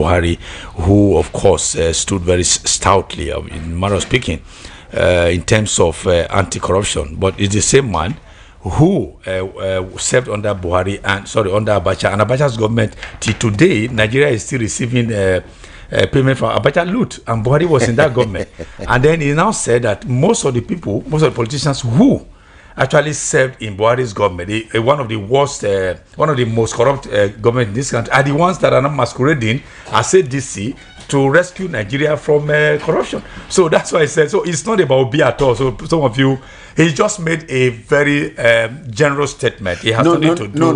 Buhari, who, of course, stood very stoutly, in matter of speaking, in terms of anti-corruption. But it's the same man who served under Buhari under Abacha, and Abacha's government till today. Nigeria is still receiving payment from Abacha loot, and Buhari was in that government. And then he now said that most of the politicians who actually served in Buhari's government, one of the worst, one of the most corrupt government in this country, are the ones that are not masquerading as ADC to rescue Nigeria from corruption. So that's why I said, so it's not about Obi at all. So some of you, he just made a very general statement. He has nothing to do.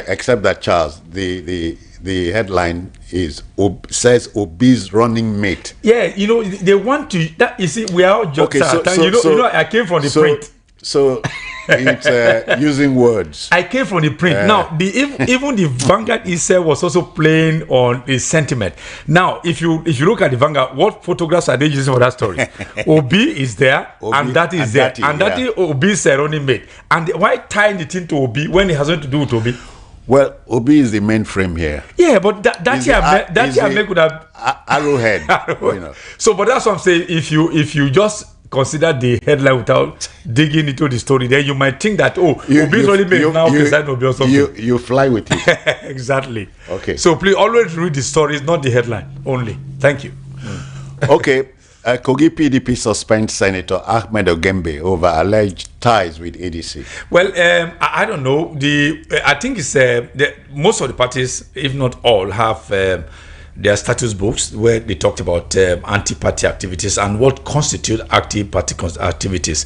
Except that, Charles, the headline says Obi's running mate. Yeah, they want to. That, you see, we are all jokes. I came from the print. So it's using words. I came from the print. Now, even the Vanguard itself was also playing on the sentiment. Now, if you look at the Vanguard, what photographs are they using for that story? Obi is there, and that is there, and that is Obi's running mate. And why tying it into Obi when it has nothing to do with Obi? Well, Obi is the mainframe here. Yeah, but that make would have arrowhead. So, but that's what I'm saying. If you just consider the headline without digging into the story, then you might think that Obi's only made now beside Obi or something. You fly with it. Exactly. Okay. So please always read the stories, not the headline only. Thank you. Okay. Kogi PDP suspends Senator Ahmed Ogembe over alleged ties with ADC. Well, I don't know. I think it's most of the parties, if not all, have their status books where they talked about anti-party activities and what constitute active party activities.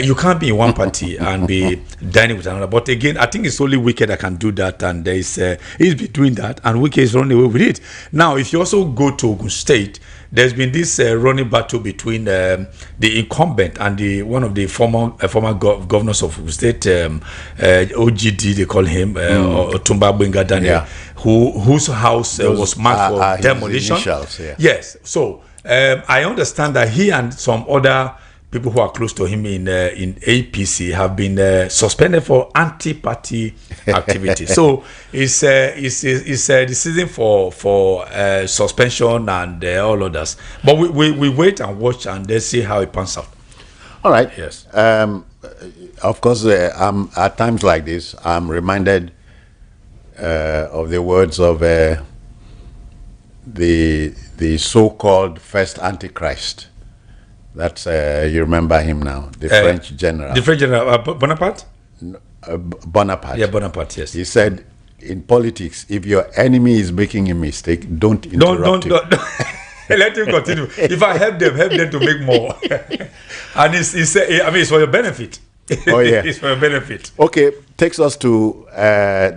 You can't be in one party and be dining with another. But again, I think it's only Wike that can do that, and he's been doing that, and Wike is running away with it. Now, if you also go to Ogun State, there's been this running battle between the incumbent and one of the former governors of Ogun State, OGD, they call him, Otumba Gbenga Daniel, whose house was marked for demolition. Initials, Yes. So I understand that he and some other people who are close to him in APC have been suspended for anti-party activity. So it's the season for suspension and all others. But we wait and watch and then see how it pans out. All right. Yes. Of course, at times like this, I'm reminded of the words of the so-called first Antichrist. That's you remember him now, the French general. The French general, Bonaparte? Bonaparte. Yeah, Bonaparte, yes. He said, in politics, if your enemy is making a mistake, don't interrupt him. Don't. Let him continue. If I help them to make more. And it's for your benefit. Oh, yeah. It's for your benefit. Okay, takes us to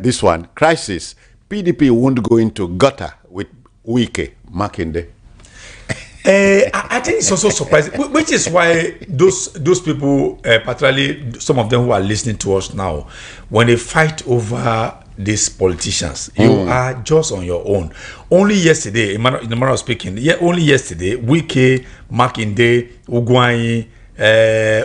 this one. Crisis. PDP won't go into gutter with Wike, Makinde. I think it's also surprising, which is why those people, particularly some of them who are listening to us now, when they fight over these politicians, you are just on your own. Only yesterday, in the matter of speaking, only yesterday, Wike, Makinde, Ugwuanyi,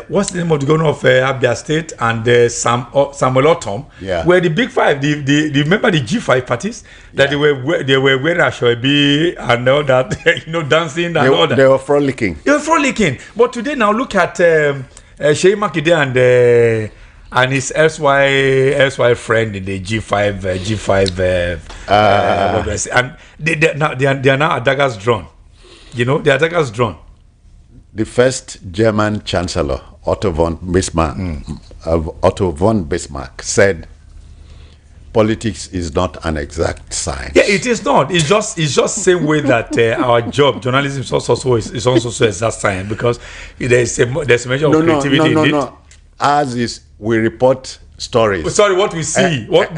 what's the name of the governor of Abia State, and Samuel Otom, were the big five. Remember the G5 parties that they were wearing Ashoebi and all that, dancing and all that. They were frolicking. But today, now look at Sheyi Makinde and his elsewhere friend in the G5, and they are now at daggers drawn. They are daggers drawn. The first German Chancellor, Otto von Bismarck, said, "Politics is not an exact science." Yeah, it is not. It's just the same way that our job, journalism, is also exact science, because there's a measure of creativity in it. No. Ours is we report stories. Sorry, what we see. What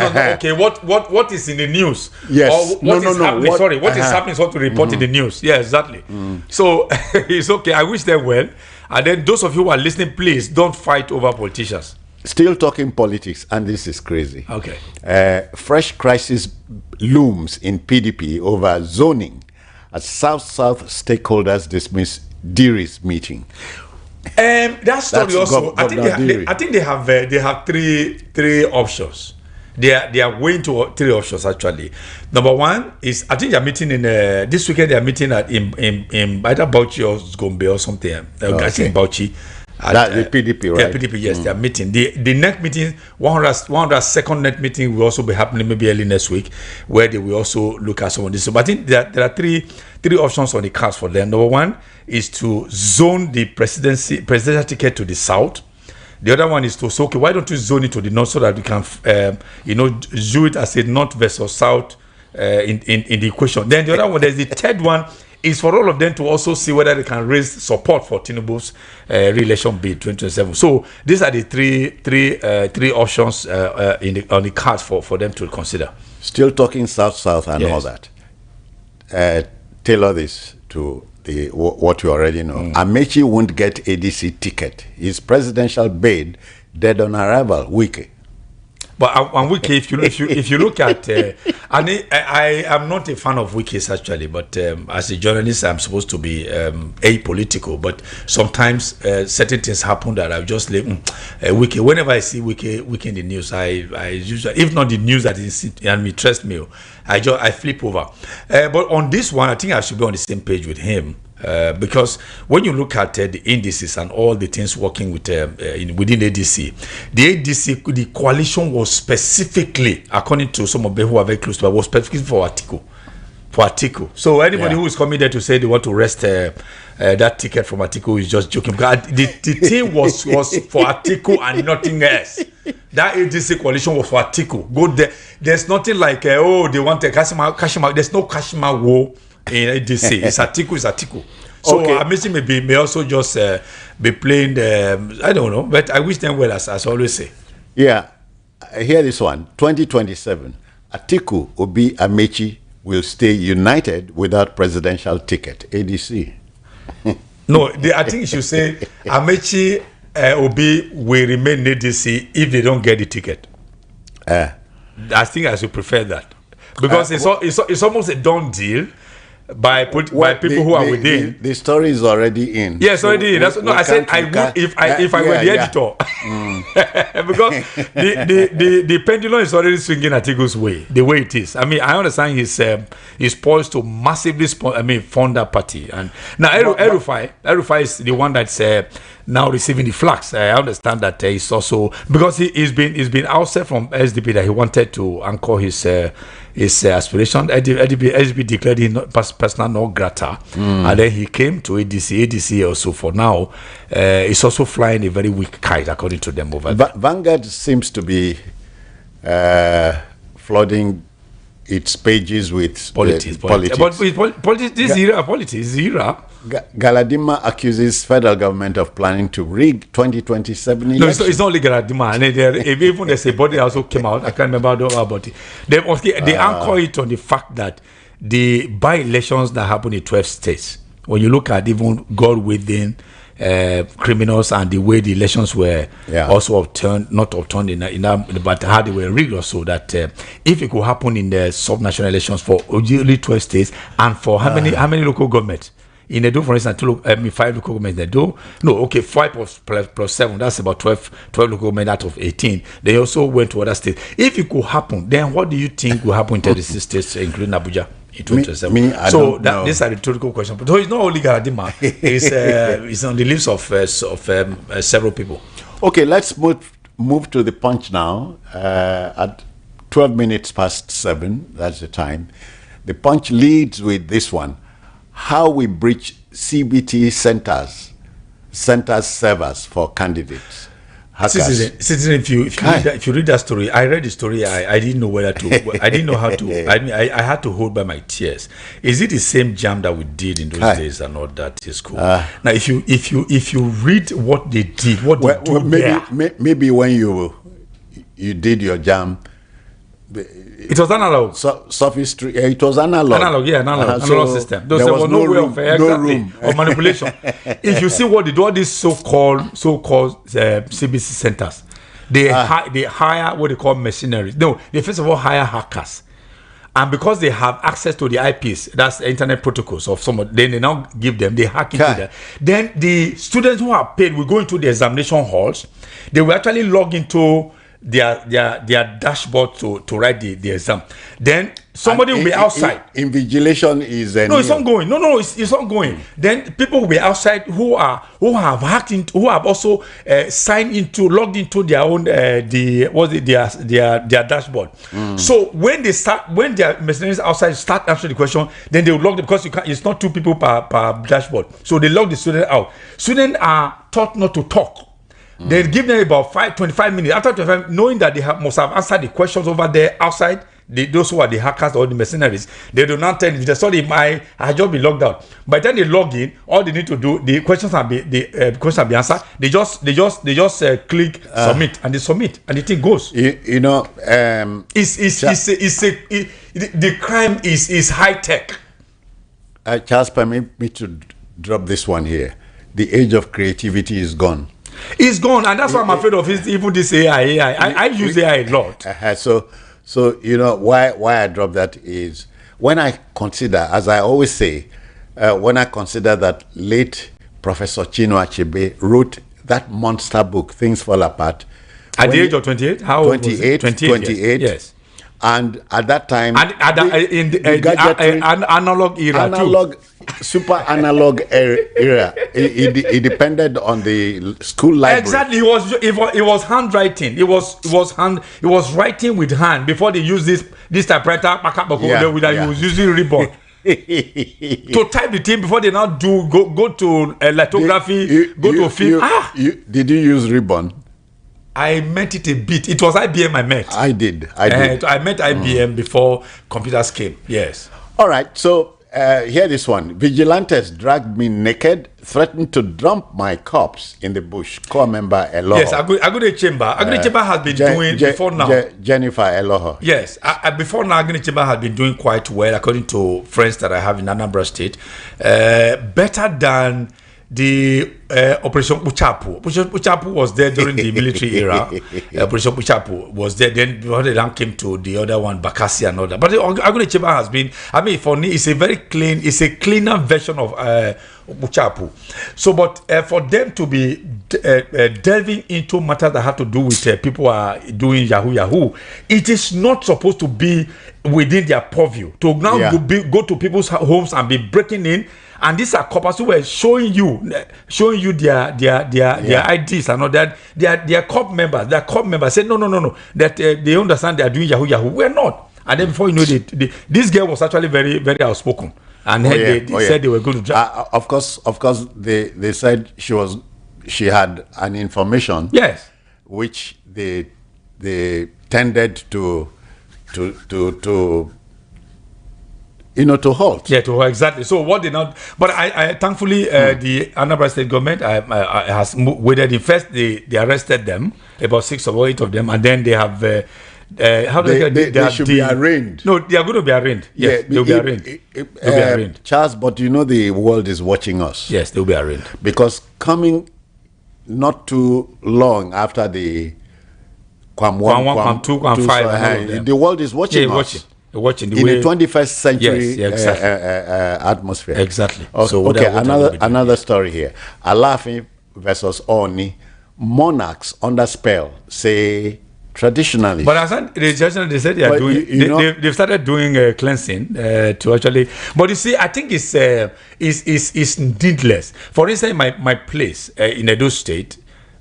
is in the news? Yes. Or what is happening? What is happening is what we report in the news. Yeah, exactly. So it's okay. I wish them well. And then those of you who are listening, please don't fight over politicians. Still talking politics, and this is crazy. Okay. Fresh crisis looms in PDP over zoning as South stakeholders dismiss Diri's meeting. That story also. I think they have three options. They are going to 3 options actually. Number one is, I think they are meeting in this weekend. They are meeting at in either Bauchi or Gombe or something. I think Bauchi. That the PDP, right? Yeah, PDP. Yes, they are meeting. The next meeting, 102nd net meeting, will also be happening maybe early next week, where they will also look at some of this. So, but I think there are three options on the cards for them. Number one is to zone the presidential ticket to the south. The other one is to say, okay, why don't you zone it to the north so that we can, do it as a north versus south in the equation. Then the other one, there's the third one, is for all of them to also see whether they can raise support for Tinubu's re-election bid 2027. So these are the three options on the cards for them to consider. Still talking south and all that. Tailor this to what you already know. Amechi won't get ADC ticket. His presidential bid dead on arrival. Wike. But on Wike, if you look at, I am not a fan of Wike's actually, but as a journalist, I'm supposed to be apolitical. But sometimes certain things happen that I just leave Wike. Whenever I see Wike in the news, I usually, if not the news that interests me, I flip over. But on this one, I think I should be on the same page with him. Because when you look at the indices and all the things working with within ADC, the coalition was specifically, according to some of them who are very close to it, was specifically for Atiku. So anybody who is coming there to say they want to wrest that ticket from Atiku is just joking. Because the thing was for Atiku and nothing else. That ADC coalition was for Atiku. Go there. There's nothing like they want a Kashima. There's no Kashima war in ADC. It's Atiku. So Amechi may also just be playing I don't know, but I wish them well, as I always say. Yeah, I hear this one. 2027, Atiku, Obi, Amechi will stay united without presidential ticket. ADC. No, I think you should say Amechi, Obi will remain in ADC if they don't get the ticket. I think I should prefer that, because it's almost a done deal by people who are within. The story is already in. Yes, already in. I said I would if I were the editor. Because the pendulum is already swinging Atiku's way, the way it is. I mean, I understand he's poised to massively fund that party. And now El-Rufai is the one that's now receiving the flags. I understand that he's also, because he's been outside from SDP that he wanted to anchor his aspiration. SDP declared him personal non grata, and then he came to ADC. ADC also for now is also flying a very weak kite, according to them over there. Vanguard seems to be flooding its pages with politics. But this era. Galadima accuses federal government of planning to rig 2027 elections. No, it's not only Galadima. And even there's a body also came out. I can't remember about it. They anchor it on the fact that the by-elections that happen in 12 states, when you look at even God within criminals and the way the elections were also not overturned but how they were rigged, also that if it could happen in the sub-national elections for only 12 states and for how many local governments? In Edo, for instance, 5 local governments. They 5 plus 7, that's about 12 local governments out of 18. They also went to other states. If it could happen, then what do you think will happen in 36 states, including Abuja, in 2027? So these are the rhetorical questions. But it's not only Galadima. It's on the lips of several people. Okay, let's move to the punch now. At 12 minutes past 7, that's the time. The punch leads with this one. How we breach CBT centers servers for candidates. Citizen, if you read that story, I read the story. I didn't know whether to. I didn't know how to. I had to hold by my tears. Is it the same jam that we did in those days and all that is cool? Now, if you read what they did, maybe when you did your jam. It was analog. Sophistry. It was analog. Analog system. There was no way of manipulation. If you see what they do, all these so-called CBC centers, they hire what they call mercenaries. No, they first of all hire hackers, and because they have access to the IPs, that's the internet protocols of someone. Then they now give them. They hack into that. Then the students who are paid will go into the examination halls. They will actually log into their dashboard to write the exam. Then somebody will be outside. Invigilation is no, it's ongoing. No, it's ongoing. Then people will be outside who have hacked into, who have also logged into their own their dashboard. So when their mercenaries outside start answering the question, then they will log them, because it's not 2 people per dashboard. So they log the student out. Students are taught not to talk. They give them about 25 minutes. After 25, knowing that they must have answered the questions over there outside, those who are the hackers or the mercenaries, they do not tell you, sorry, I have just been logged out. By the time they log in, all they need to do, the questions have been answered. They just click submit, and they submit, and the thing goes. The crime is high tech. Charles, permit me to drop this one here. The age of creativity is gone. It's gone, and that's why I'm afraid of even this AI. I use AI a lot. So you know why I drop that is when I consider, as I always say, when I consider that late Professor Chinua Achebe wrote that monster book, Things Fall Apart, at the age of 28. How 28, 28. Yes. And at that time, in the analog era, super analog era, it depended on the school library. Exactly, it was handwriting. It was writing with hand before they used this typewriter. He was using ribbon to type the thing before they now go to lithography, go to film. Did you use ribbon? I met it a bit. It was IBM I met. I did. I met IBM before computers came. Yes. All right. So here this one. Vigilantes dragged me naked, threatened to dump my corpse in the bush. Core member Eloho. Yes, Agune Chamber. Agune Chamber has been doing before now. Jennifer Eloho. Yes. Before now, Agune Chamber has been doing quite well, according to friends that I have in Anambra State. Better than the Operation Uchapu. Operation Uchapu was there during the military era. Operation Uchapu was there. Then they now came to the other one, Bakassi and all that. But Agune Chamber has been, for me, it's a very clean, it's a cleaner version of Uchapu. So, but for them to be delving into matters that have to do with people who are doing Yahoo, it is not supposed to be within their purview. To now go to people's homes and be breaking in. And these are coppers who were showing you their IDs and all that. Their corp members. Their corp members said no. That they understand they are doing Yahoo. We're not. And then before you know it, this girl was actually very, very outspoken. And they said they were going to. Of course. They said she had an information. Yes. Which they tended to halt. Yeah, to halt, exactly. So what they not? But I thankfully the Anambra State government has waded in. First, they arrested them, about 6 or 8 of them, and then they have. They should be arraigned. No, they are going to be arraigned. Yes, they'll be arraigned. They'll be arraigned. Charles, but you know the world is watching us. Yes, they'll be arraigned. Because coming not too long after the Kwam 1, Kwam 2, Kwam 5, the world is watching us. Watching in the 21st century exactly. Atmosphere. Exactly. Okay, another story here. Alaafin versus Oni. Monarchs under spell, say traditionally. But as they said they are doing. They've started doing cleansing to actually. But you see, I think it's needless. For instance, my place in Edo State.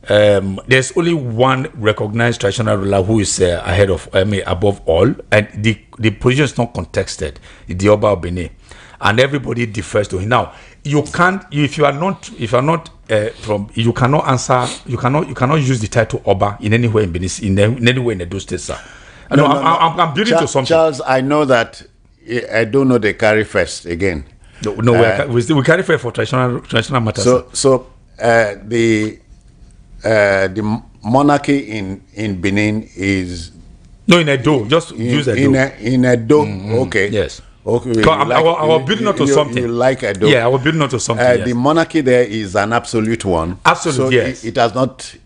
There's only one recognized traditional ruler who is ahead of above all, and the position is not contested. It's the Oba of Benin, and everybody defers to him. Now you cannot use the title Oba in any way in Benin, in any way in Edo State, sir. I'm building to something. Charles, I know that. I don't know they carry first again. No, we carry first for traditional matters. So the monarchy in Benin is in Edo. Just use Edo. In Edo, okay. Yes. Okay. I was building up to something. You like Edo? Yeah, I was building up to something. Yes. The monarchy there is an absolute one. Absolute. So yes. It has not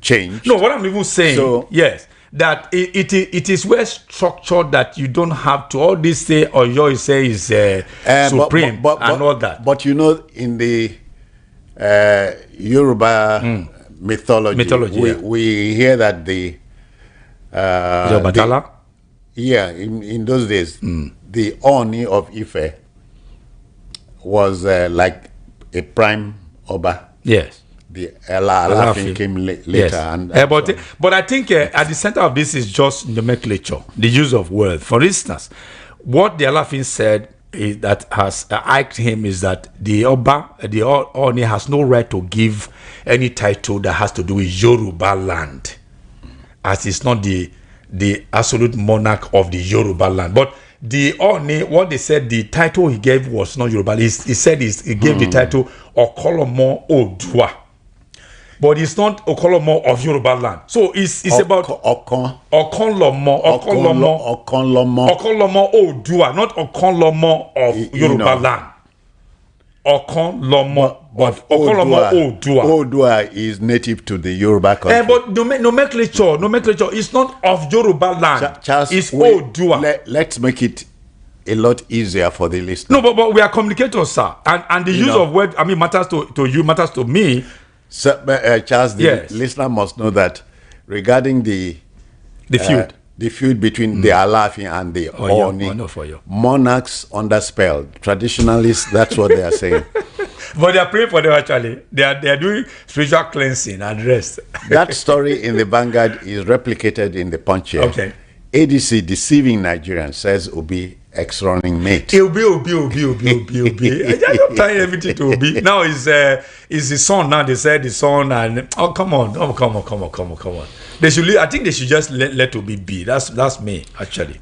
changed. No, what I'm even saying. Yes. That it is well structured that you don't have to all this say or you say is supreme and all that. But you know, in the Yoruba mythology, we hear that the Batala? In those days, the Oni of Ife was like a prime Oba. Yes. The Alafin came later. Yes. But I think at the center of this is just nomenclature, the use of words. For instance, what the Alafin said is that has irked him is that the Oba, the Oni has no right to give any title that has to do with Yoruba land, as it's not the absolute monarch of the Yoruba land. But the Oni, what they said, the title he gave was not Yoruba. He said he gave the title Okolomo Odua. But it's not Okolomo of Yoruba land. So it's about Okonlomo Odua, not Okonlomo of Yoruba land. Okonlomo of Okonlomo Odua. Odua is native to the Yoruba country. But nomenclature is not of Yoruba land. It's Odua. Let's make it a lot easier for the listener. No, but we are communicators, sir. And the use of word, matters to you, matters to me. So, Charles, the listener must know that regarding the feud between the Alafin and the Oni, monarchs under spell. Traditionalists, that's what they are saying. But they are praying for them actually. They are doing spiritual cleansing and rest. That story in the Vanguard is replicated in the Punch here. Okay. ADC deceiving Nigerians, says Obi ex-running mate. Obi. I just tying everything to Obi. Now is his son. Now they said his son, and come on. They should. I think they should just let Obi be. That's me actually.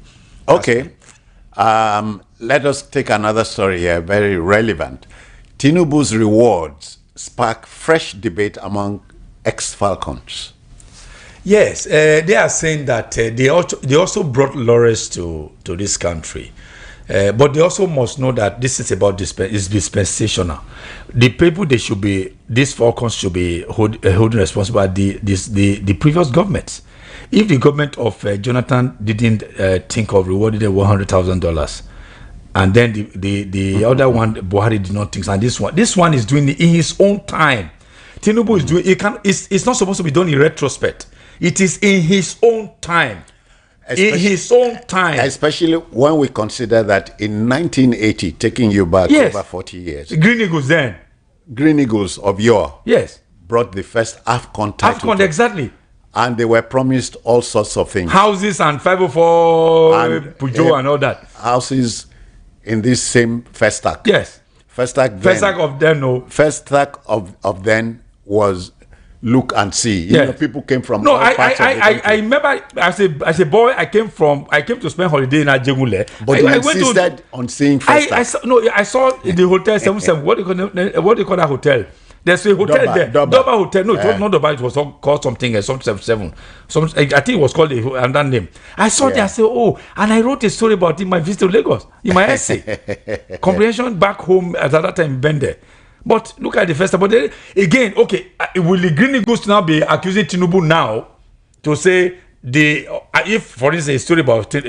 Okay. Let us take another story here, very relevant. Tinubu's rewards spark fresh debate among ex-Falcons. Yes, they are saying that they also brought laurels to this country. But they also must know that this is about dispensational. The people these Falcons should be holding responsible the previous governments. If the government of Jonathan didn't think of rewarding them $100,000, and then the other one, Buhari, did not think, and this one is doing it in his own time. Tinubu is doing it's not supposed to be done in retrospect. It is in his own time. Especially when we consider that in 1980, taking you back over 40 years. Green Eagles then. Green Eagles of yore. Yes. Brought the first AFCON title. AFCON, exactly. And they were promised all sorts of things. Houses and 504 Pujo and all that. Houses in this same Festac. Yes. Festac of then was look and see. You know, people came from all parts of the country. I remember as a boy, I came to spend holiday in Ajegule. But I insisted on seeing Festac. I saw the hotel 77. What do you call that hotel? There's a hotel there. Doba Hotel. No, it was not Doba. It was called something else. Some 77. I think it was called another name. I saw there. I said, and I wrote a story about it in my visit to Lagos in my essay. Comprehension back home at that time in Bende. But look at the festival. But again, okay, will the Green Eagles now be accusing Tinubu now to say if, for instance, a story about Green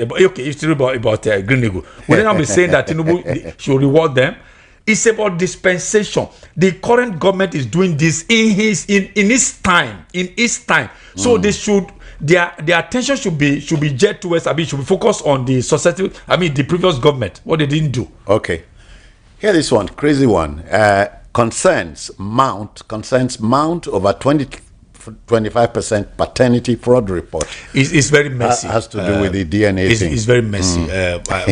Eagle, will they now be saying that Tinubu should reward them? It's about dispensation. The current government is doing this in its time. So they should their attention should be jet towards. Should be focused on the society. The previous government, what they didn't do. Okay, here this one, crazy one. Concerns mount over 25% paternity fraud report. It's very messy. Has to do with the DNA thing. It's very messy.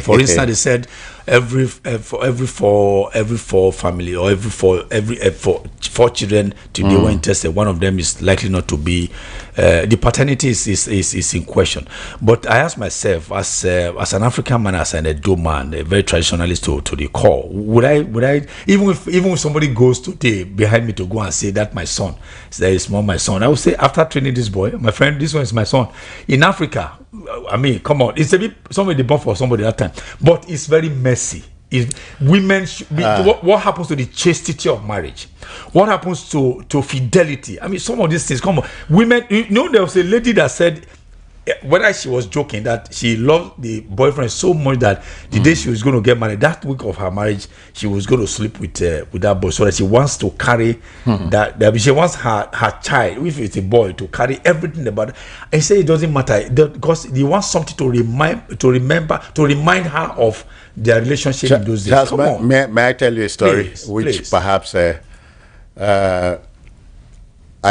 For instance, they said every four family or every four children to be were tested, one of them is likely not to be. The paternity is in question. But I asked myself, as an African man, as an Edo man, a very traditionalist to the core, would I even if somebody goes today behind me to go and say that my son, that is not my son, I would say, after training this boy, my friend, this one is my son. In Africa, come on, it's a bit somebody born for somebody that time, but it's very messy. Women what happens to the chastity of marriage? What happens to fidelity? Some of these things, come on, women. There was a lady that said whether she was joking that she loved the boyfriend so much that the day she was going to get married, that week of her marriage, she was going to sleep with that boy, so that she wants to carry that she wants her child, if it's a boy, to carry everything about it. I say it doesn't matter because he wants something to remind her of their relationship in those days. Charles, Come on. may I tell you a story Please. perhaps I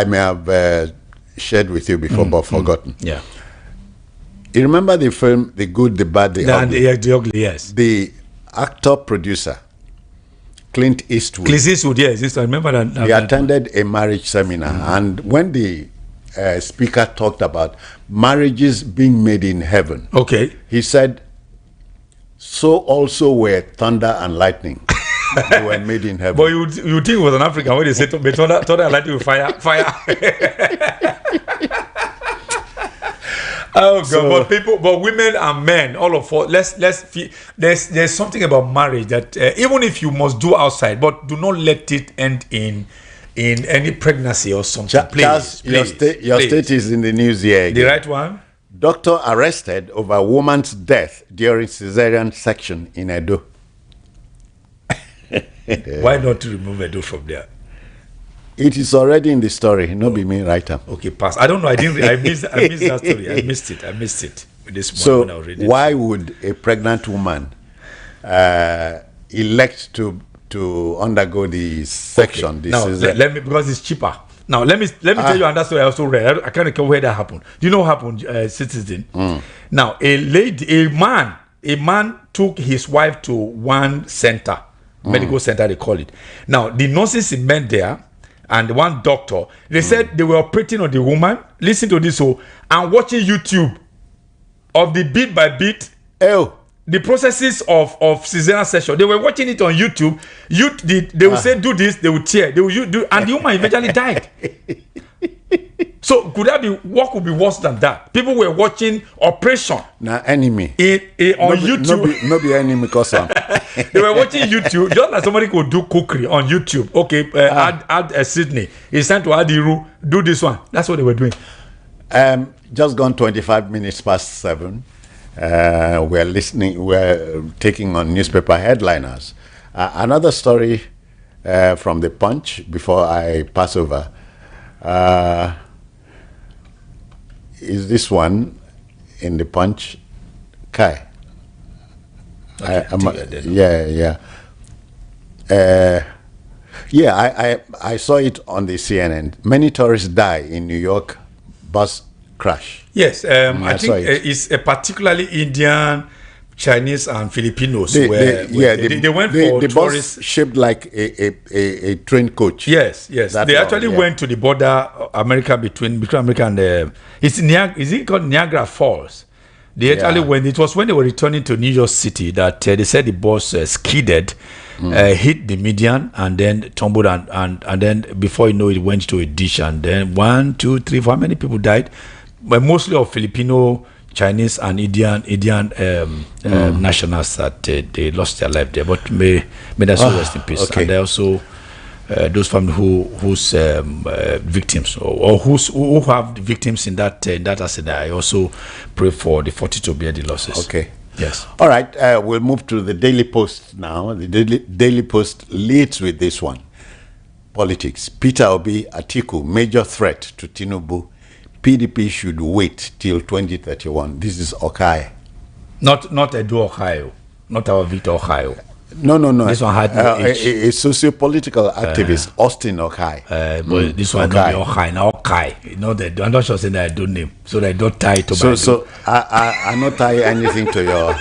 may have shared with you before but forgotten. Yeah. You remember the film The Good, the Bad, the Ugly? The ugly, yes. The actor producer Clint Eastwood. Clint Eastwood, yes. I remember that. He attended a marriage seminar, and when the speaker talked about marriages being made in heaven, Okay. he said, "So also were thunder and lightning. They were made in heaven." But you think it was an African when they say thunder and lightning with fire. Oh God! But women and men, all of us. Let's feel, there's something about marriage that even if you must do outside, but do not let it end in any pregnancy or something. Please, your state is in the news here again. The right one. Doctor arrested over woman's death during cesarean section in Edo. Why not remove Edo from there? It is already in the story. No, be me writer. Okay, pass. I don't know. I missed that story. I missed it. This morning So when I was reading. why would a pregnant woman elect to undergo the section? Okay. Now let me, because it's cheaper. Now let me tell you another story I also read. I can't recall where that happened. Do you know what happened, citizen? Now a man took his wife to one center, medical center they call it. Now the nurses met there and one doctor, they said they were operating on the woman. Listen to this, and watching YouTube of the bit by bit. The processes of cesarean section. They were watching it on YouTube. They would say, do this, they would tear. They would do, and the woman eventually died. So what could be worse than that? People were watching operation. Now enemy. On YouTube. No be enemy because They were watching YouTube, just like somebody could do cookery on YouTube. Okay, add Sydney. It's time to add Iru. Do this one. That's what they were doing. Just gone 25 minutes past 7. We're taking on newspaper headliners. Another story from the Punch before I pass over is this one in the Punch. Kai. Okay, I saw it on the CNN. Many tourists die in New York bus crash. Yes, I think it's a particularly Indian, Chinese, and Filipinos. They went for the tourists. Bus shaped like a train coach. Yes. They actually went to the border, between America and is it called Niagara Falls? They actually went. It was when they were returning to New York City that they said the bus skidded, hit the median, and then tumbled, and then before you know it went to a ditch, and then 1, 2, 3, 4. How many people died? But mostly of Filipino, Chinese, and Indian nationals that they lost their life there. But may their soul rest in peace. Okay. And there also those families whose victims or who have victims in that accident. I also pray for the 40 to bear the losses. Okay. Yes. All right. We'll move to the Daily Post now. The Daily Post leads with this one. Politics. Peter Obi Atiku, major threat to Tinubu. PDP should wait till 2031. This is Okai. Not Edo Ohio. Not our Victor Ohio. No. This one had no H. A socio-political activist, Austin Okai. But this one not Okai, not Okai. I'm not sure saying that I don't name, so they don't tie it to my So I not tie anything to your.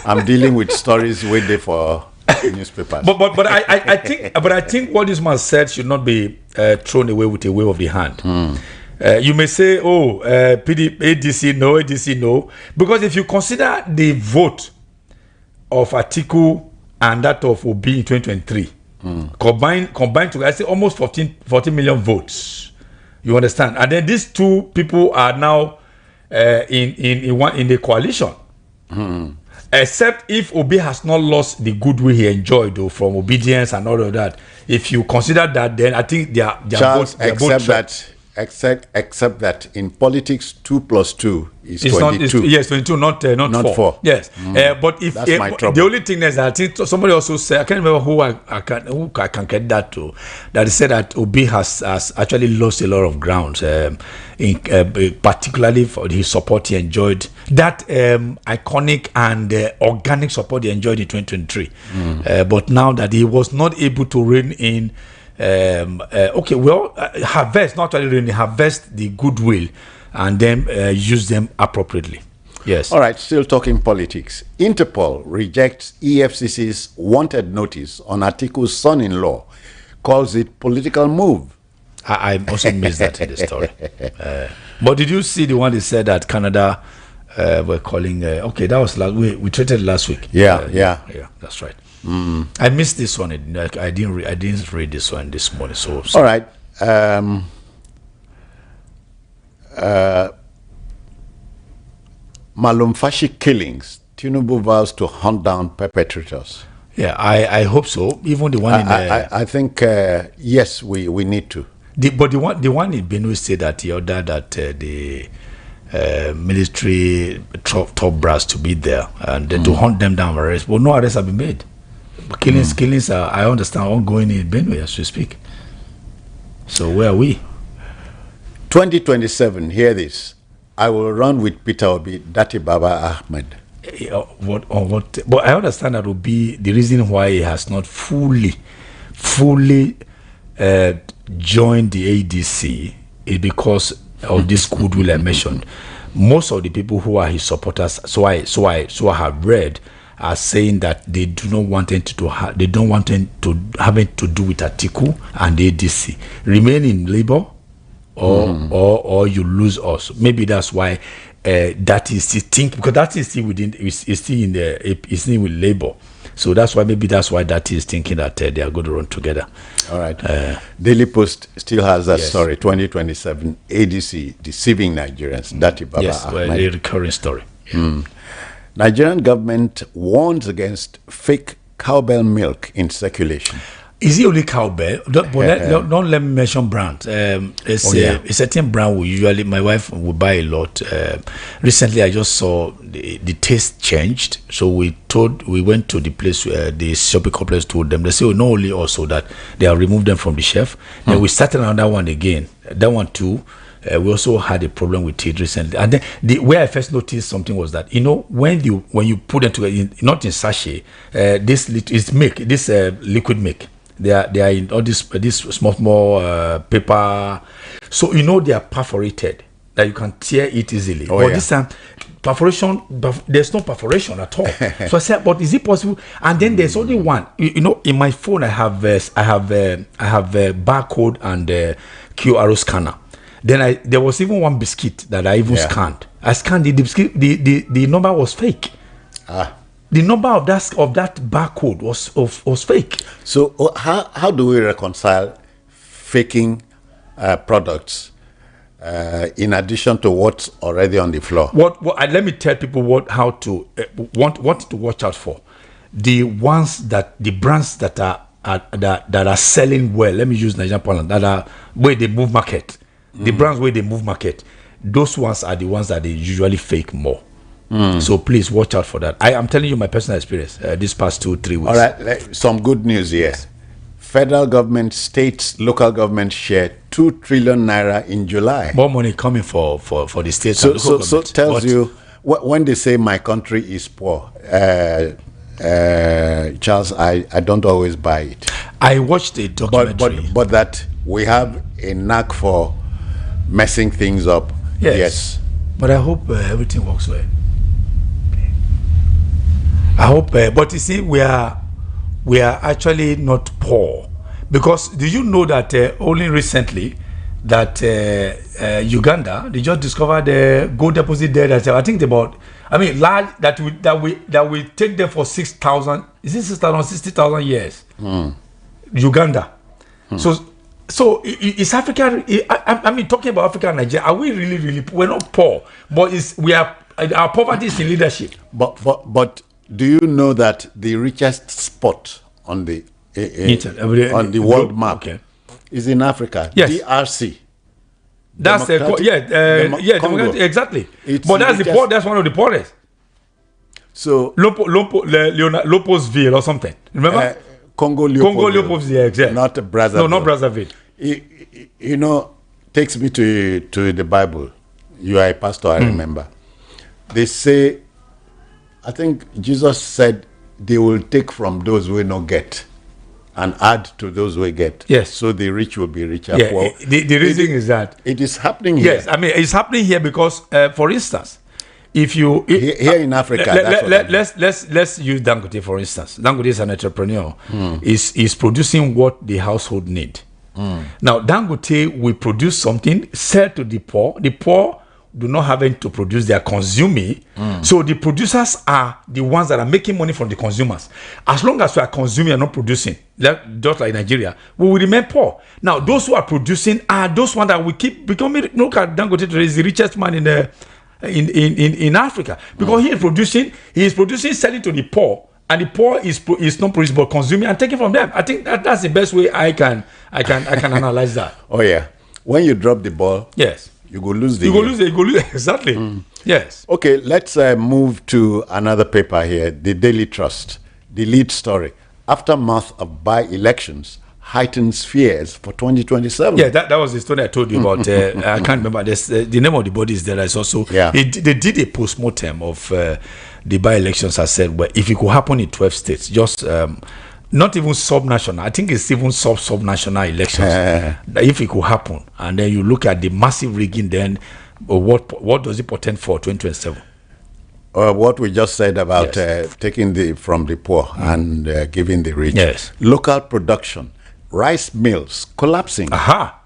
I'm dealing with stories waiting for newspapers. But I think what this man said should not be thrown away with a wave of the hand. You may say, ADC no, because if you consider the vote of Atiku and that of Obi in 2023, combined together, I say almost 14 million votes. You understand? And then these two people are now in the coalition. Except if Obi has not lost the goodwill he enjoyed though, from obedience and all of that. If you consider that, then I think their Charles, vote, except that except that in politics, 2 plus 2 is It's 22. Yes, 22, not 4. Yes, but if That's my trouble. the only thing is, I think somebody also said, I can't remember who I can get that to, that he said that Obi has actually lost a lot of ground, particularly for the support he enjoyed, that iconic and organic support he enjoyed in 2023. But now that he was not able to rein in. Harvest, not only really harvest the goodwill and then use them appropriately. Yes. All right, still talking politics. Interpol rejects EFCC's wanted notice on Atiku's son-in-law, calls it political move. I also missed that in the story. But did you see the one they said that Canada were calling? That was we treated last week. Yeah, that's right. I missed this one. I didn't read this one this morning. So all right. Malumfashi killings. Tinubu vows to hunt down perpetrators. Yeah, I hope so. Even the one in I think yes, we need to. But the one in Benue said that he ordered that the military top brass to be there and to hunt them down, arrest. But no arrests have been made. Killings are, I understand, ongoing in Benue as we speak. So where are we? 2027, hear this. I will run with Peter Obi, Dati Baba Ahmed. What? But I understand that will be the reason why he has not fully joined the ADC is because of this goodwill I mentioned. Most of the people who are his supporters, so I have read, are saying that they do not want him they don't want him to have it to do with Atiku and the ADC. Remain in Labour, or you lose us. Maybe that's why that is still because that is still is still with Labour. So that's why that is thinking that they are going to run together. All right. Daily Post still has that story. 2027 ADC deceiving Nigerians. Dati Baba Ahmed. A recurring story. Yeah. Nigerian government warns against fake cowbell milk in circulation. Is it only cowbell? Don't let me mention brand. It's a certain brand my wife will buy a lot. Recently, I just saw the taste changed. So we went to the place where the shopping complex told them. They say, not only also that they have removed them from the shelf. Then we started on that one again. That one too. We also had a problem with it recently, and then where I first noticed something was that when you put them together, not in sachet, this liquid milk. They are in all this small paper, so they are perforated that you can tear it easily. This time, perforation, there's no perforation at all. So I said, but is it possible? And then there's only one. In my phone I have a barcode and QR scanner. Then there was even one biscuit that I even scanned. I scanned the biscuit. The number was fake. The number of that barcode was fake. So how do we reconcile faking products in addition to what's already on the floor? Let me tell people what to watch out for. The brands that are selling well. Let me use Nigerian parlance, that are where they move market. The brands where they move market, those ones are the ones that they usually fake more. So please watch out for that. I am telling you my personal experience this past 2-3 weeks. All right, some good news here. Federal government, states, local government share 2 trillion naira in July. More money coming for the states. So tells you when they say my country is poor. Charles, I don't always buy it. I watched a documentary, but that we have a knack for messing things up. Yes. But I hope everything works well. I hope, but you see, we are actually not poor, because do you know that only recently that Uganda, they just discovered the gold deposit there that I think large that we take them for 6,000. Is it 6,000, 60,000 years? Uganda. So it's Africa. Talking about Africa and Nigeria, are we really? We're not poor, but our poverty is in leadership. But do you know that the richest spot on the world map is in Africa? Yes. DRC. That's Congo. exactly. It's But that's the the poor. That's one of the poorest. So Leopoldville or something. Remember? Congo Leopoldville, exactly. Not Brazzaville. No, not Brazzaville. You know, takes me to the Bible. You are a pastor, I remember. They say, I think Jesus said, they will take from those who not get and add to those who get. Yes. So the rich will be richer. Yeah. Well, The reason is that it is happening here. yes, I mean it's happening here because, for instance, if you Here in Africa, let's use Dangote for instance. Dangote is an entrepreneur. Is producing what the household need. Now Dangote will produce something, sell to the poor. The poor do not have to produce, they are consuming. So the producers are the ones that are making money from the consumers. As long as we are consuming and not producing, just like Nigeria, we will remain poor. Now those who are producing are those ones that will keep becoming. Look at Dangote today, is the richest man in Africa because he is producing, selling to the poor, and the poor is not producing but consuming and taking from them. I think that's the best way I can analyze that. Oh yeah, when you drop the ball, yes, you go lose the. You go lose exactly. Yes. Okay, let's move to another paper here. The Daily Trust, the lead story: aftermath of by-elections heightens fears for 2027. Yeah, that was the story I told you about. I can't remember this. The name of the body is there. It's also they did a post-mortem of the by-elections. I said, well, if it could happen in 12 states, just not even sub-national. I think it's even sub-national elections. If it could happen, and then you look at the massive rigging, then what does it portend for 2027? What we just said about taking from the poor and giving the rich. Yes. Local production. Rice mills collapsing. Aha.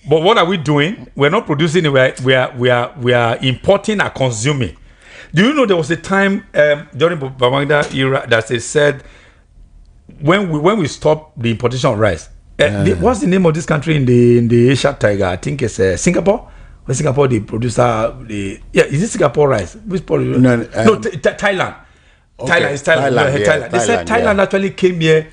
But what are we doing? We're not producing it. We are importing and consuming. Do you know there was a time during Babangida era that they said when we stopped the importation of rice. What's the name of this country in the Asia Tiger? I think it's Singapore. When Singapore the producer is it Singapore rice? Which part? Thailand. Okay. Thailand. It's Thailand. Thailand. They said Thailand actually came here,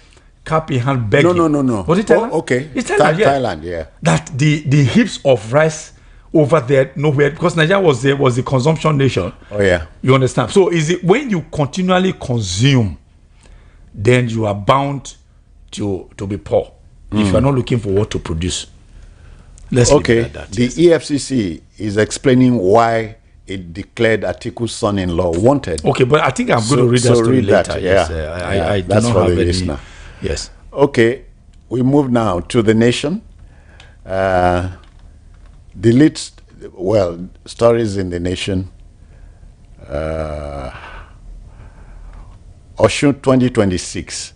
cap in hand, begging. No. Was it Thailand? Oh, okay. It's Thailand. Thailand, yeah. That the heaps of rice over there nowhere because Nigeria was the consumption nation. Oh yeah. You understand? So is it when you continually consume, then you are bound to be poor if you are not looking for what to produce. Let's leave it at that. The EFCC is explaining why it declared Atiku's son-in-law wanted. Okay, but I think I'm going to read that story later. Yes, I do that's not for have the any. listener. Yes. Okay, we move now to the nation. The lead, stories in the nation. Osun 2026.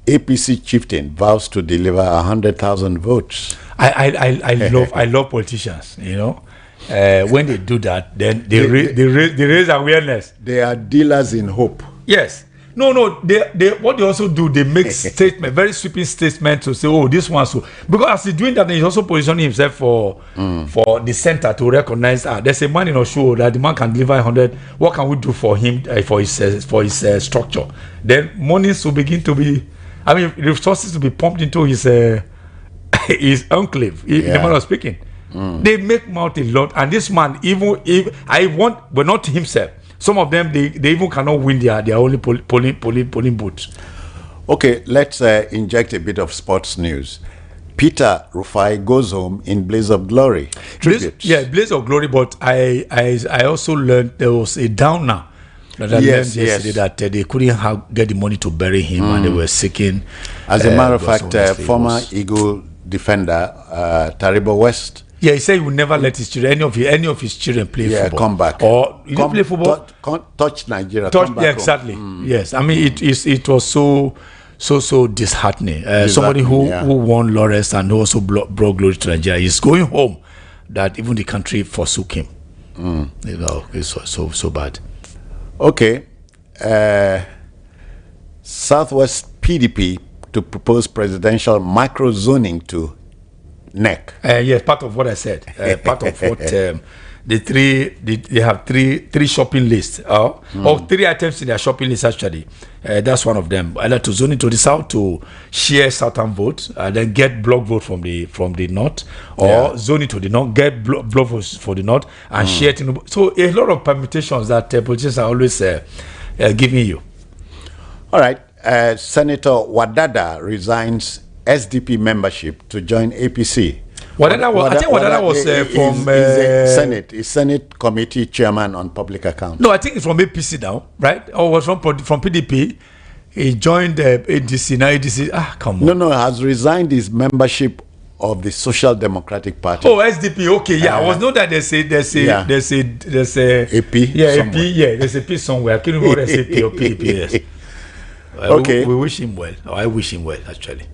APC chieftain vows to deliver 100,000 votes. I love politicians. You know, when they do that, then they raise awareness. They are dealers in hope. Yes. No. They what they also do, they make statement, very sweeping statement to say, oh, this one so because as he's doing that, he's also positioning himself for the center to recognize. There's a man in Osun that the man can deliver 100. What can we do for him for his structure? Then monies will begin to be. I mean, resources to be pumped into his enclave. The man was speaking. They make mouth a lot, and this man, but not himself. Some of them, they even cannot win their only polling booths. Okay, let's inject a bit of sports news. Peter Rufai goes home in blaze of glory. Tributes. Blaze of glory. But I also learned there was a downer. That I learned yesterday that they couldn't get the money to bury him, and they were seeking. As a matter of fact, former Eagle defender Taribo West. Yeah, he said he would never let his children, any of his children play football. Come back. Or you play football? Touch Nigeria. Come back exactly. Yes, I mean it was so disheartening. Somebody who won laurels and also brought glory to Nigeria is going home. That even the country forsook him. You know, it's so bad. Okay, Southwest PDP to propose presidential micro-zoning to NEC. Yes, part of what I said. Part of what they have three shopping lists, or 3 items in their shopping list actually. That's one of them. Either to zone it to the south to share southern votes, then get block vote from the north, or zone it to the north, get block votes for the north, and share it. So a lot of permutations that politicians are always giving you. All right. Senator Wadada resigns SDP membership to join APC. I think Wadada was from is Senate Committee Chairman on Public Accounts. No, I think it's from APC now, right? Or was from PDP. He joined ADC. Now ADC. Come on. No, has resigned his membership of the Social Democratic Party. Oh, SDP. Okay, yeah. I was know that there's a AP. Yeah, somewhere. AP. Yeah, there's a P somewhere. I can't remember there's AP or PDP. Yes. Okay. We wish him well. I wish him well, actually.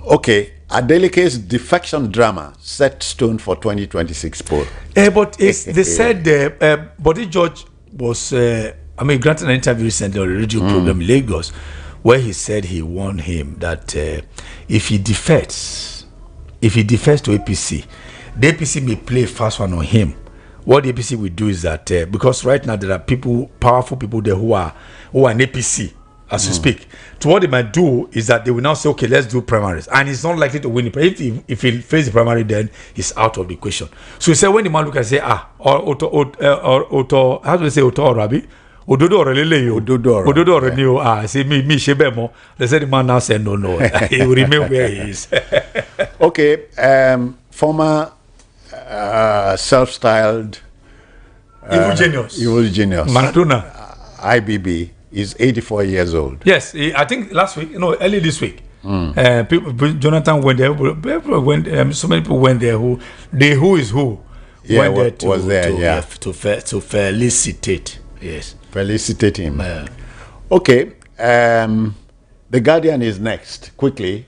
Okay. Adeleke's defection drama set stone for 2026 poll. But they said Body George was, granted an interview recently on a radio program in Lagos, where he said he warned him that if he defects to APC, the APC may play a fast one on him. What the APC will do is that because right now there are powerful people there who are in APC. As you speak, so what they might do is that they will now say, okay, let's do primaries, and he's not likely to win it. If he fails the primary, then he's out of the question. So he said, when the man look and say, how do they say Oto Rabi? Ododo Reneo, say me Shebemo. They said the man now said no, he will remain where he is. Okay, former self-styled evil genius Maradona, IBB. Is 84 years old. Yes, I think early this week. Jonathan went there. So many people went there. Who is who? Yeah, went there to felicitate. Yes, felicitate him. Okay, The Guardian is next. Quickly,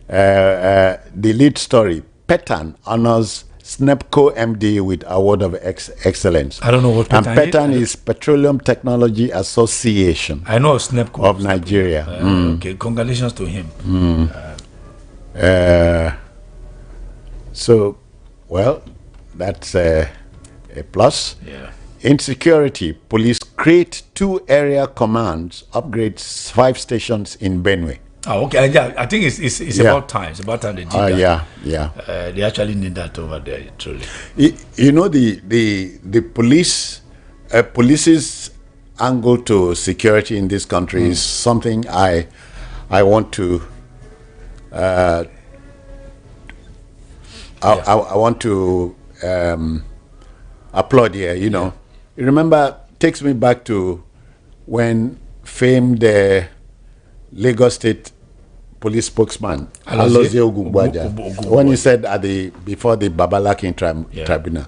the lead story: Petan honors SNEPCO MD with Award of Excellence. I don't know what Petan is. And Petan is Petroleum Technology Association. I know SNEPCO of Nigeria. Okay, congratulations to him. So, well, that's a plus. Yeah. Insecurity: police create 2 area commands, upgrades 5 stations in Benue. Oh, okay. Yeah, I think it's about time. It's about time they did that. Yeah. They actually need that over there, truly. You know, the police's angle to security in this country is something I want to I want to applaud here. You know, you remember, takes me back to when famed Lagos State Police spokesman Alozie Ogunbaja, when he said before the Babalakin tribunal,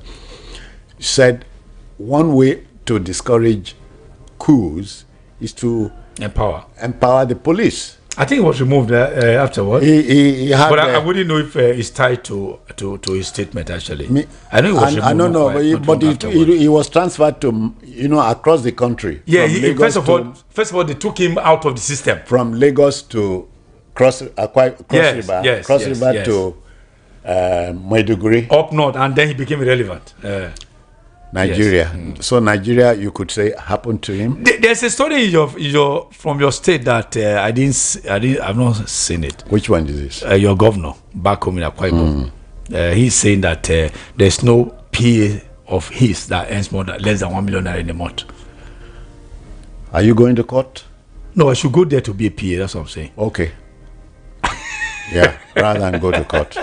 he said one way to discourage coups is to empower the police. I think it was removed afterwards. He had, but I wouldn't know if it's tied to his statement actually. I know it was removed. I don't know, but he was transferred to across the country. Yeah, first of all, they took him out of the system from Lagos to cross river to Maiduguri up north, and then he became irrelevant. Nigeria. So Nigeria, you could say, happened to him. There's a story from your state that I've not seen it. Which one is this? Your governor back home in Akwa Ibom. He's saying that there's no PA of his that earns less than 1 million naira in a month. Are you going to court? No, I should go there to be a PA. That's what I'm saying. Okay. Yeah, rather than go to court.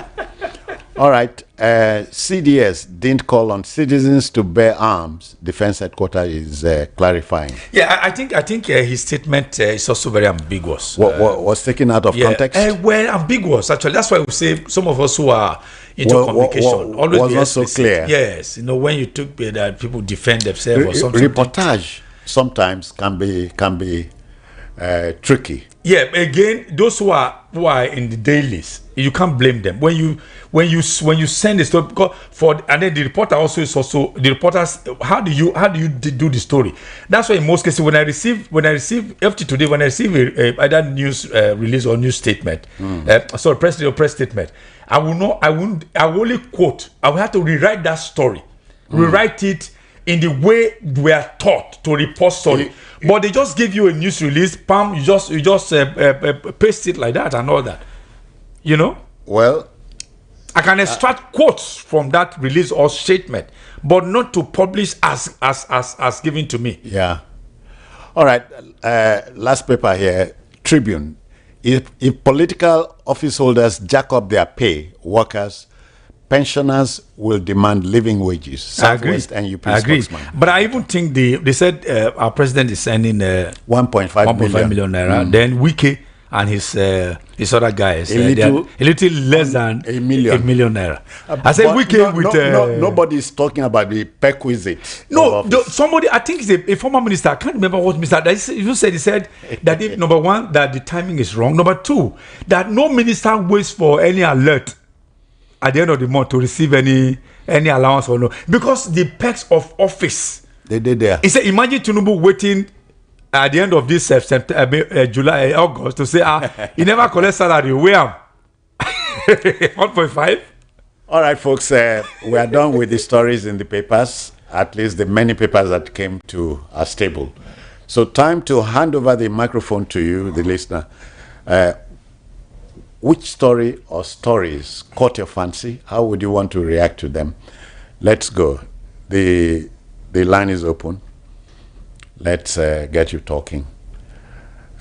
All right. CDS didn't call on citizens to bear arms. Defense headquarters is clarifying. Yeah, I think his statement is also very ambiguous. What was taken out of context? Well, ambiguous actually. That's why we say some of us who are into communication always was not so clear. Yes, when you took that people defend themselves or something. Reportage sometimes can be tricky. Yeah, again, those who are in the dailies, you can't blame them. When you send the story, and then the reporter also is also the reporters. How do you do the story? That's why in most cases when I receive FT today, when I receive either news release or news statement, press statement, I will only quote. I will have to rewrite that story rewrite it in the way we are taught to report story. But they just give you a news release, pam, you just paste it like that and all that. You know? Well, I can extract quotes from that release or statement, but not to publish as given to me. yeah. All right. Last paper here, Tribune. If political office holders jack up their pay, workers, pensioners will demand living wages. Southwest and UP I agree. spokesman. But I even think they said our president is sending 1.5 million naira. Then Wike and his other guys, A little less than a million. naira. I said Wike nobody is talking about the perquisite. No, somebody, I think it's a former minister, I can't remember what minister, he said that if, number one, that the timing is wrong. Number two, that no minister waits for any alert at the end of the month to receive any allowance or no. Because the perks of office. They did there. He said, imagine Tinubu waiting at the end of this July, August to say, he never collects salary. Where am 1.5? All right, folks, we are done with the stories in the papers, at least the many papers that came to our stable. So time to hand over the microphone to you, the listener. Which story or stories caught your fancy? How would you want to react to them? Let's go. The line is open. Let's get you talking.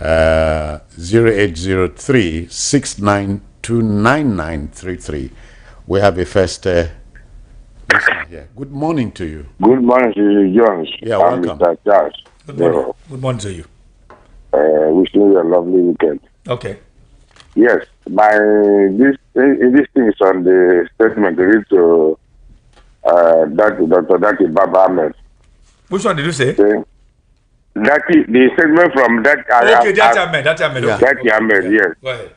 0803-692-9933. We have a first listener here. Good morning to you. Good morning to you, Jones. Yeah, welcome. Mr. Charles. Good morning. Good morning to you. Wishing you a lovely weekend. Okay. Yes, this thing is on the statement read to Dr. Daki Baba Ahmed. Which one did you say? The statement from that. Okay, Daki Ahmed. Daki Ahmed, Okay. yes. Go ahead.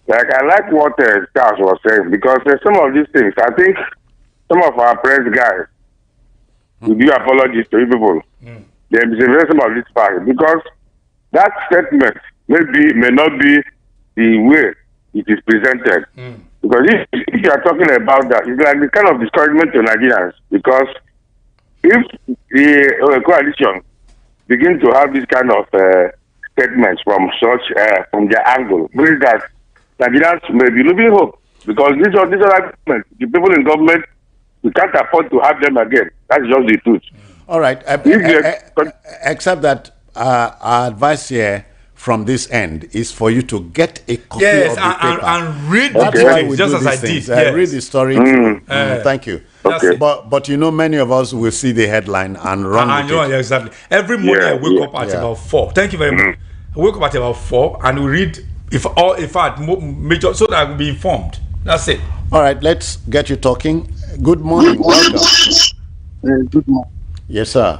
Like, I like what Charles was saying, because some of these things, I think some of our press guys will do apologies to people. They misrepresent some of these facts, because that statement may not be the way it is presented. Because if you are talking about that, it's like the kind of discouragement to Nigerians, because if the coalition begin to have this kind of statements from their angle, means that Nigerians may be losing hope, because these are arguments. The people in government, we can't afford to have them again. That's just the truth. All right. Except that our advice here from this end is for you to get a copy of the paper and read That's the why we just do as these I things. did. Yes. Read the story. Thank you. Okay. But you know, many of us will see the headline and run with it. Yeah, exactly. Every morning I wake up at about 4. Thank you very much. I wake up at about 4 and we read major, so that I will be informed. That's it. All right, let's get you talking. Good morning. Welcome. Good morning. Yes, sir.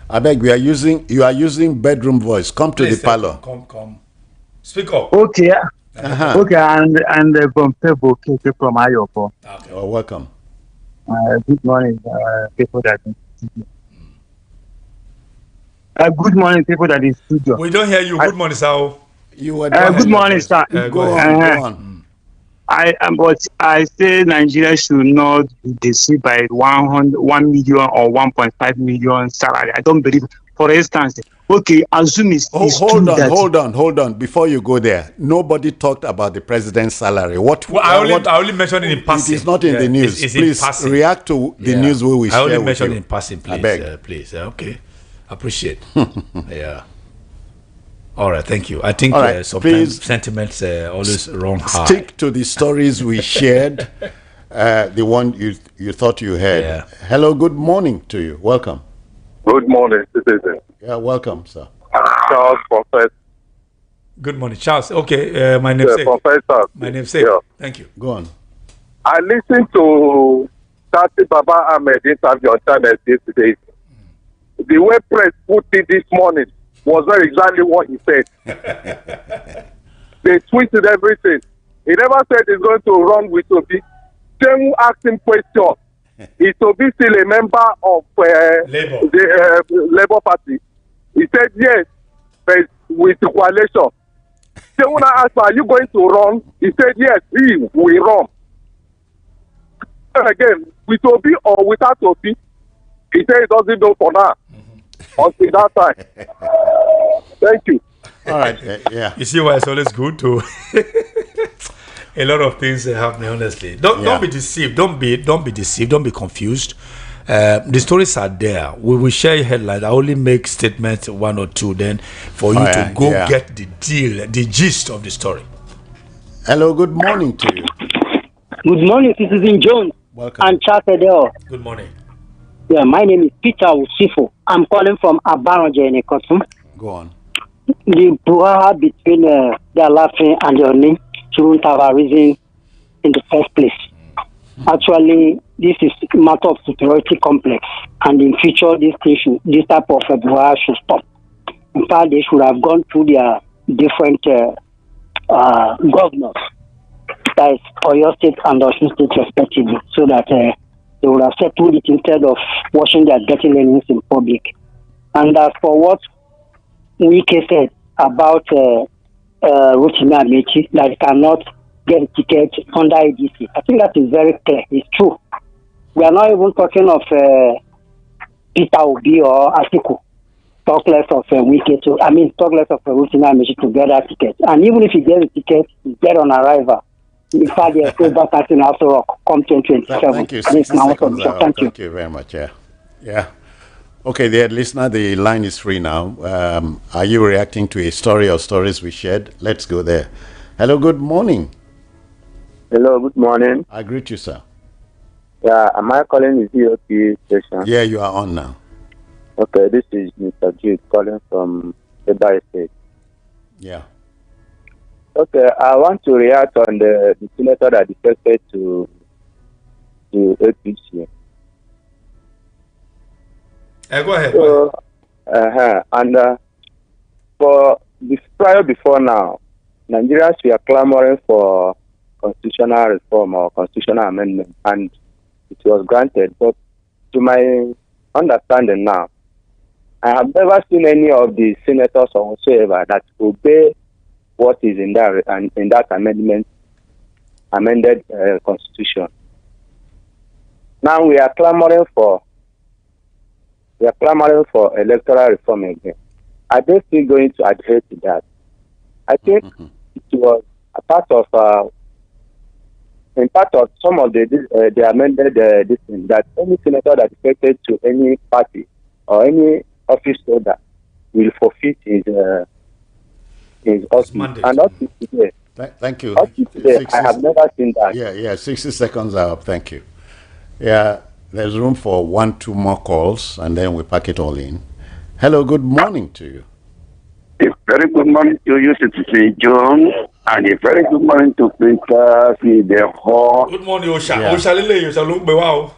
I beg, you are using bedroom voice. Come to Please, the parlor. Come. Speak up. Okay. Okay, and from Facebook, from Ayoko. Okay. Oh, welcome. Good morning, people that in studio. Good morning, people that in studio. We don't hear you. Good morning, sir. You were Good morning, sir. Go on. But I say Nigeria should not be deceived by 1 million or 1.5 million salary. I don't believe. For instance, okay, assume it's hold on. Before you go there, nobody talked about the president's salary. I only mentioned it in passing. It is not in the news. Please react to the news we share. I only with mentioned you. it in passing, please. I beg. Please. Okay. Appreciate. Yeah. All right, thank you. I think sometimes sentiments always run high. Stick to the stories we shared, the one you thought you heard. Yeah. Hello, good morning to you. Welcome. Good morning, citizen. Yeah, welcome, sir. Charles, Professor. Good morning, Charles. Okay, my name is Professor. My name is Thank you. Go on. I listened to Tati Baba Ahmed interview on channel yesterday. The way press put it this morning was not exactly what he said. They twisted everything. He never said he's going to run with Obi. Then who asked him question, is Obi still a member of the Labour Party? He said yes, but with the coalition. Then when I asked, are you going to run? He said, yes, he will run. And again, with Obi or without Obi, he said he doesn't know for now. Until that time. Thank you. All right. Yeah. You see why it's always good to a lot of things happening. Honestly, don't be deceived. Don't be deceived. Don't be confused. The stories are there. We will share headlines. I only make statements, one or two, then for you to go get the deal, the gist of the story. Hello. Good morning to you. Good morning, Citizen Jones. Welcome. And Charles. Good morning. Yeah, my name is Peter Usifo. I'm calling from Abaronje in Ekotum. Go on. The brouhaha between the Alafin and the Oni shouldn't have arisen in the first place. Actually, this is a matter of superiority complex, and in future, this type of brouhaha should stop. In fact, they should have gone through their different governors, that is Oyo State and Osun State respectively, so that they would have settled it instead of washing their dirty linens in public. And as for what Wike said about Rotimi Amechi, that he cannot get a ticket under ADC, I think that is very clear. It's true. We are not even talking of Peter Obi or Atiku. Talk less of Wike talk less of Rotimi Amechi to get that ticket. And even if he gets a ticket, he get on arrival. In fact, they are still back in After Rock come 2027. Thank you. 60 seconds out. Thank you very much. Yeah. Okay, dear listener, the line is free now. Are you reacting to a story or stories we shared? Let's go there. Hello, good morning. Hello, good morning. I greet you, sir. Yeah, am I calling the DOP station? Yeah, you are on now. Okay, this is Mr. Jude calling from the Bay State. Yeah. Okay, I want to react on the senator that defected to APC. Go ahead. So, and before now, Nigerians were clamoring for constitutional reform or constitutional amendment, and it was granted. But to my understanding now, I have never seen any of the senators or whatsoever that obey what is in that amended constitution. Now we are clamoring for electoral reform again. Are they still going to adhere to that? I think it was a part of some of the amended this thing, that any senator that is elected to any party or any office holder will forfeit his mandate. And up to today. Thank you. Up to today, I have never seen that. Yeah, 60 seconds are up. Thank you. Yeah, there's room for 1-2 more calls, and then we pack it all in. Hello, good morning to you. A very good morning to you, Citizen John, and a very good morning to Princess in the hall. Good morning, Osha. Yeah. Osha Lele, Osha Lumbe, wow.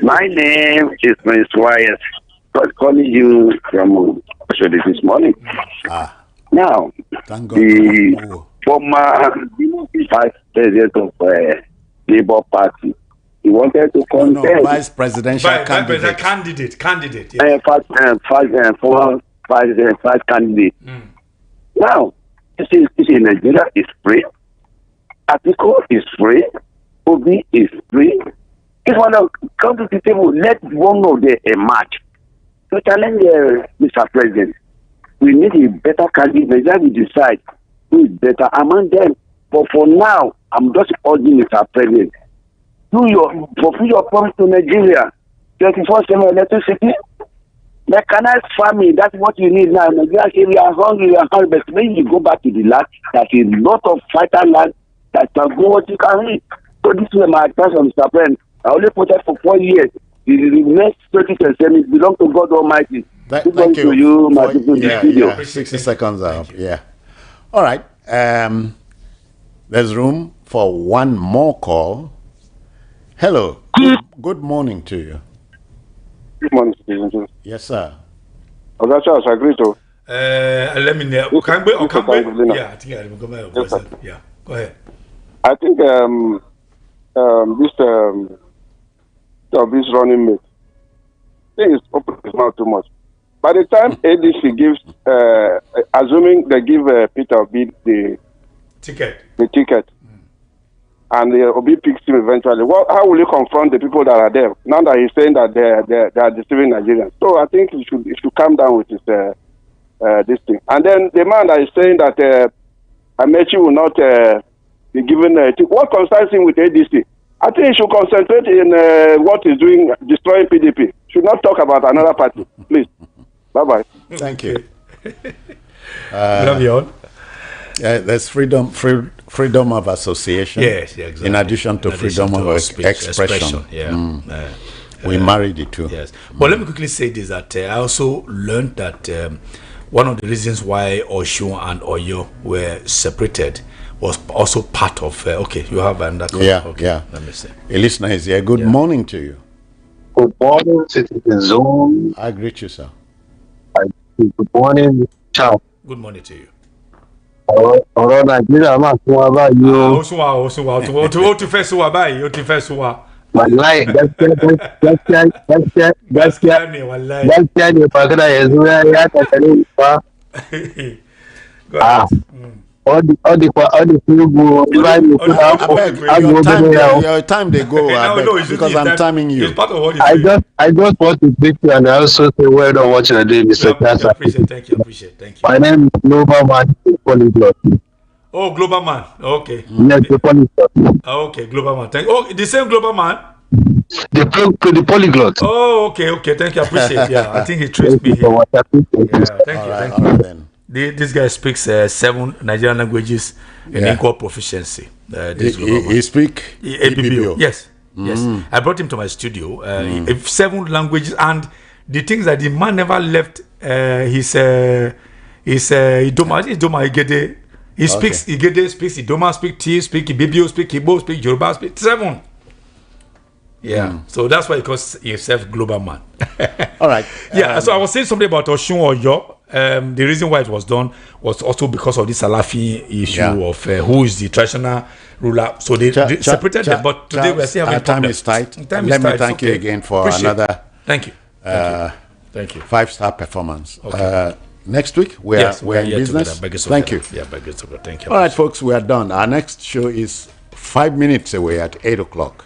My name is Prince Wyatt. I was calling you from this morning. Now, Thank God. the former vice president of Labour Party, he wanted to contest. Vice presidential candidate. Candidate. Yes. Vice candidate. Now, this is Nigeria is free. Atiku is free. Obi is free. If one of come to the table, let one of them emerge to challenge Mr. President. We need a better candidate that we decide who is better among them. But for now, I'm just urging Mr. President, fulfill your promise to Nigeria. 24/7 electricity, mechanized farming. That's what you need now. Nigeria say we are hungry, but when you go back to the land, there's a lot of vital land that can go what you can read. So this is my advice on Mr. President. I only protest for 4 years. The next 2027 belongs to God Almighty. Thank you. To you, my people. Yeah. 60 seconds are up. Yeah. All right. There's room for one more call. Hello. Good morning to you. Good morning, Citizen. Yes, sir. Okay, Charles, I agree to. Let me know. Yeah, I think I remember. Yeah, go ahead. I think this running mate, I think it's open his mouth too much. By the time ADC gives, assuming they give Peter Obi the Ticket. ticket, and Obi picks him eventually, how will you confront the people that are there now that he's saying that they are deceiving Nigerians? So I think he should calm down with his this thing. And then the man that is saying that Amechi will not be given what concerns him with ADC? I think he should concentrate in what he's doing, destroying PDP. Should not talk about another party, please. Bye-bye. Thank you. Love you all. There's freedom of association. Yes, yeah, exactly. In addition to freedom of expression. Yeah. We married the two. Yes. But let me quickly say this, that I also learned that one of the reasons why Oshun and Oyo were separated was also part of, okay, you have another. Yeah, okay, yeah. Let me see. A listener is here. Good morning to you. Good morning, Citizen Zone. I greet you, sir. Good morning, Ciao. Good morning to you. Ọ̀rọ̀ Nàìjíríà máa fún wa báyìí o. Ó ti fẹ́ sún wa báyìí, ó ti fẹ́ sún wa. Wàláì gaskiya ne magana yanzu ya tattare ba. All the people your time they go because I'm timing you. I just want to greet you and I also say well done what you're doing, Mr. Chasa. Thank you. My name is Global Man, Polyglot. Oh, Global Man. Okay. Yes, the Polyglot. Okay, Global Man. Thank you. Oh, the same Global Man? The Polyglot. Oh, okay. Thank you. I appreciate it. Yeah, I think he traced me here. Yeah, thank you. Then. This guy speaks 7 Nigerian languages in equal proficiency. He speak ABBO. Yes. I brought him to my studio. 7 languages, and the things that the man never left. His Idoma, Igede. He speaks Igede, speaks Idoma, speaks T, speaks ABBO, speaks Igbo, speaks Yoruba, speaks 7. Yeah, so that's why he calls himself Global Man. All right. Yeah, so I was saying something about Oshun Oyo. The reason why it was done was also because of the Salafi issue of who is the traditional ruler. So they separated them. But today we are still having time is tight. Let me thank you again for another. Thank you. Thank you. 5-star performance. Okay. Next week we're in business. Thank you. Yeah, thank you. All right, folks, we are done. Our next show is 5 minutes away at 8 o'clock.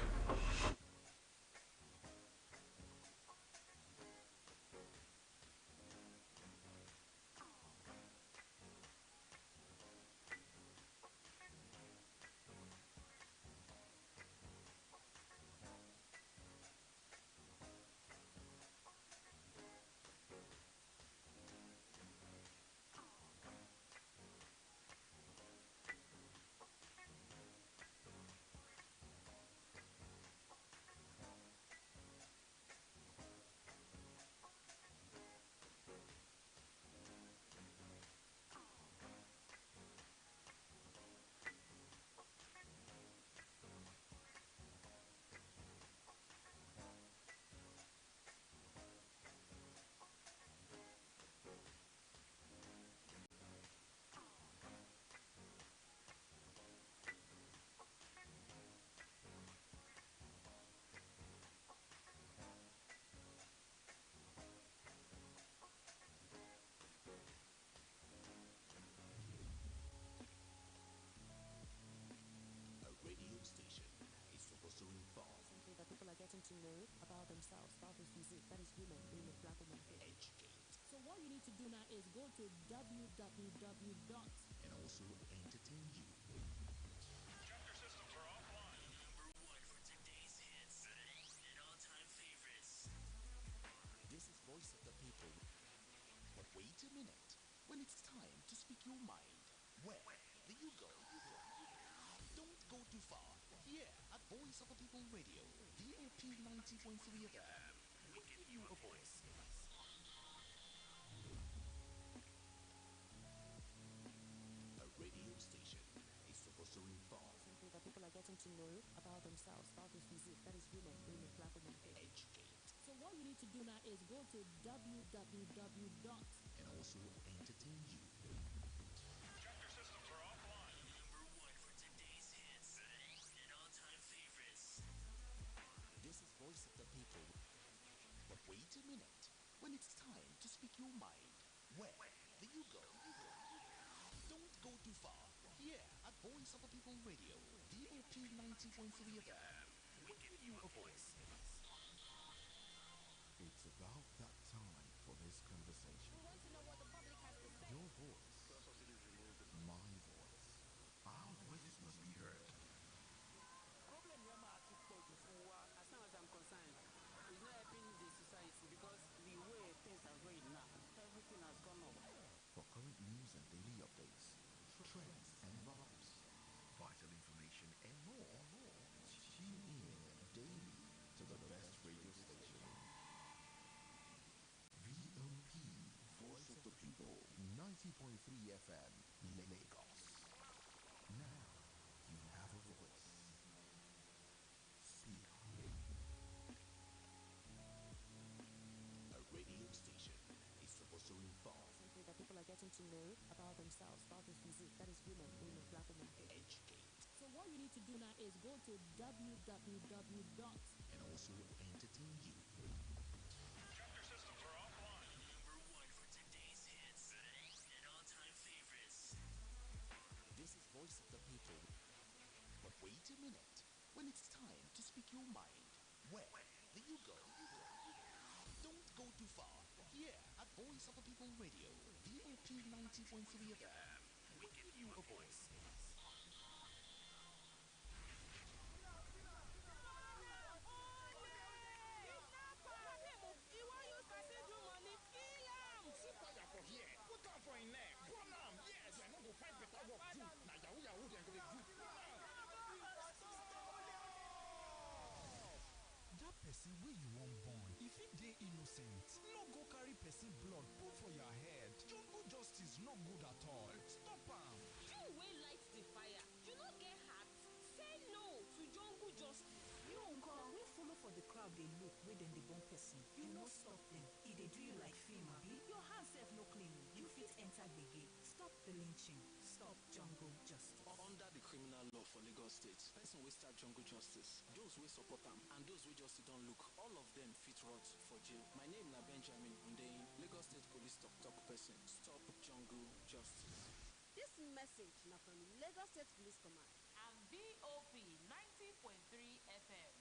To know about themselves, about this disease that is women, black women. Educate. So what you need to do now is go to www. And also entertain you. Chapter systems are offline. Number 1 for today's hits and all-time favorites. This is Voice of the People. But wait a minute. When it's time to speak your mind, where do you go? Don't go too far. Here at Voice of the People Radio, VOP 90.3 FM, we give you a voice. A radio station is supposed to inform. Simply that people are getting to know about themselves, about this disease that is women, black women. Educate. So what you need to do now is go to www. And also entertain you. Chapter systems are offline. Number 1 for today's hits and all-time favorites. This is Voice of the People. But wait a minute. when it's time to speak your mind. Where do you go? Don't go too far. Here at Voice of the People Radio, DOP 90.3 FM, we give you a voice. It's about that time for this conversation. We want to know what the public has to say. Your voice, my voice. Our voices must be heard. Problem here are too as far as I'm concerned, it's not helping the society because the way things are going now, everything has gone up. For current news and daily updates, trends and vibes, vital information and more, tune in daily to the best radio station. VOP, Voice of the People, 90.3 FM, Lagos. Now, you have a voice. Speak. A radio station is supposed to inform, Something that people are getting to know about themselves, about their physique, that is women, black women. educate, So what you need to do now is go to www. and also entertain you. Number one for today's hits and all-time favorites. This is Voice of the People. But wait a minute. When it's time to speak your mind, where do you go? Don't go too far. Here at Voice of the People Radio, DOP 90.3 FM, we give you a voice. That person where you won't born, if it dey innocent, no go carry person blood put for your head. Jungle justice no good at all. Stop am. You will light the fire. You not get hurt. Say no to jungle justice. You we follow for the crowd they look where then they born person. You no stop them. If they do you like film, abi? Your hands self no clean. You fit enter the gate. Stop the lynching. Stop jungle justice. Under the criminal law for Lagos State, person will start jungle justice. Those will support them and those will just don't look, all of them fit rot for jail. My name na Benjamin Hundeyin, Lagos State Police talk person. Stop jungle justice. This message now from Lagos State Police Command and VOP 90.3 FM.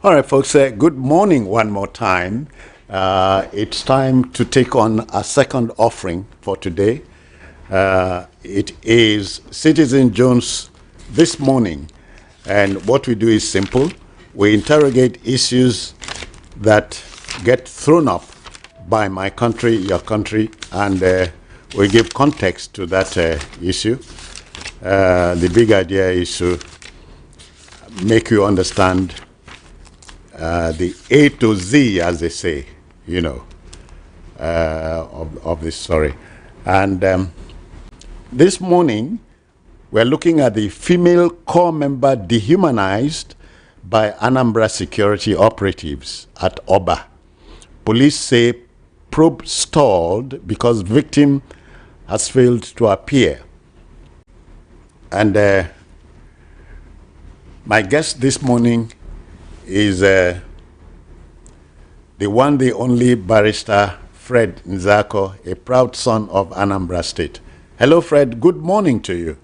All right, folks, good morning one more time. It's time to take on a second offering for today. It is Citizen Jones this morning. And what we do is simple. We interrogate issues that get thrown up by my country, your country, and we give context to that issue. The big idea is to make you understand the A to Z, as they say, of this story. And this morning, we're looking at the female corps member dehumanized by Anambra security operatives at Oba. Police say probe stalled because victim has failed to appear. And my guest this morning is the one, the only barrister Fred Nzako, a proud son of Anambra State. Hello, Fred. Good morning to you.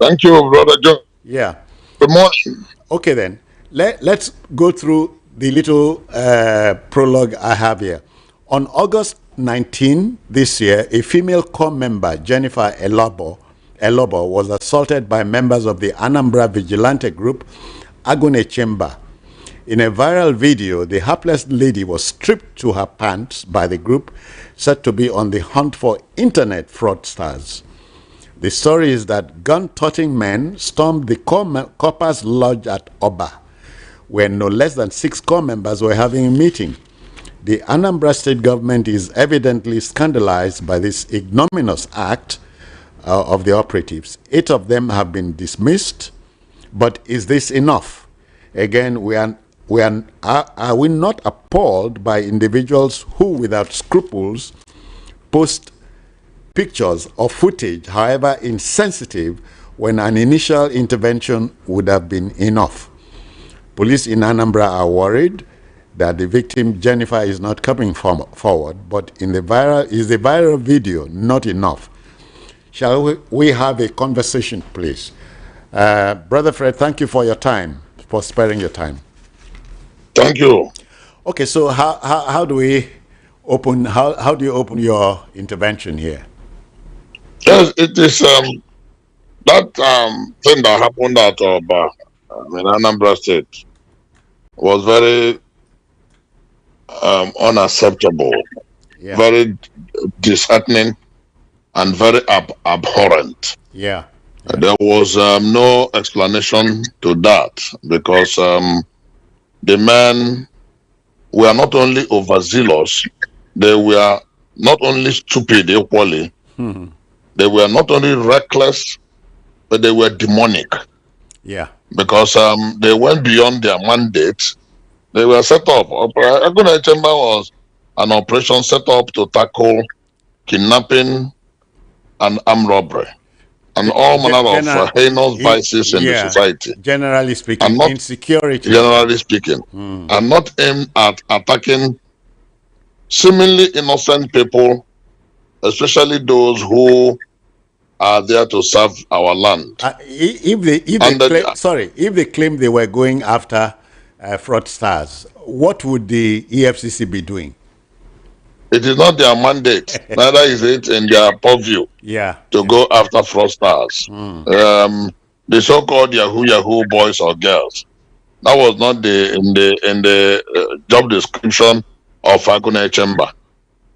Thank you, Brother John. Yeah. Good morning. Okay, then. Let's go through the little prologue I have here. On August 19 this year, a female corps member, Jennifer Elobo, was assaulted by members of the Anambra vigilante group, Agune Chamber. In a viral video, the hapless lady was stripped to her pants by the group, said to be on the hunt for internet fraudsters. The story is that gun-toting men stormed the corpers lodge at Oba, where no less than 6 corps members were having a meeting. The Anambra state government is evidently scandalized by this ignominious act of the operatives. 8 of them have been dismissed, but is this enough? Again, are we not appalled by individuals who, without scruples, post pictures or footage, however insensitive, when an initial intervention would have been enough? Police in Anambra are worried that the victim, Jennifer, is not coming forward, but is the viral video not enough? Shall we have a conversation, please? Brother Fred, thank you for your time, for sparing your time. Thank you. Okay, so how do we open, how do you open your intervention here? Yes, it is that thing that happened at Oba in Anambra State was very unacceptable, very disheartening, and very abhorrent. Yeah. There was no explanation to that because the men were not only overzealous, they were not only stupid equally, they were not only reckless, but they were demonic. Yeah. Because they went beyond their mandate. They were set up. Agune Chamber was an operation set up to tackle kidnapping and armed robbery and all manner of heinous vices in the society. Generally speaking, and not, insecurity. Generally speaking, and not aimed at attacking seemingly innocent people, especially those who are there to serve our land. If they claim they were going after fraudsters, what would the EFCC be doing? It is not their mandate, neither is it in their purview to go after fraudsters. The so-called Yahoo boys or girls, that was not in the job description of Agune Chamber.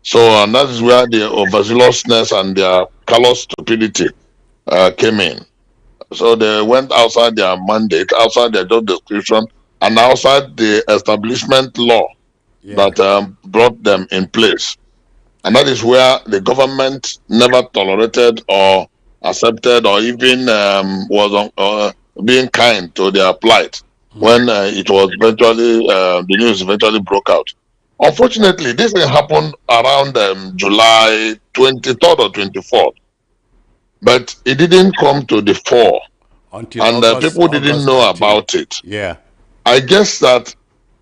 So that is where the overzealousness and their callous stupidity came in. So they went outside their mandate, outside their job description, and outside the establishment law that brought them in place. And that is where the government never tolerated or accepted or even was being kind to their plight when it was eventually, the news eventually broke out. Unfortunately, this thing happened around July 23rd or 24th, but it didn't come to the fore, and people didn't know about it. Yeah, I guess that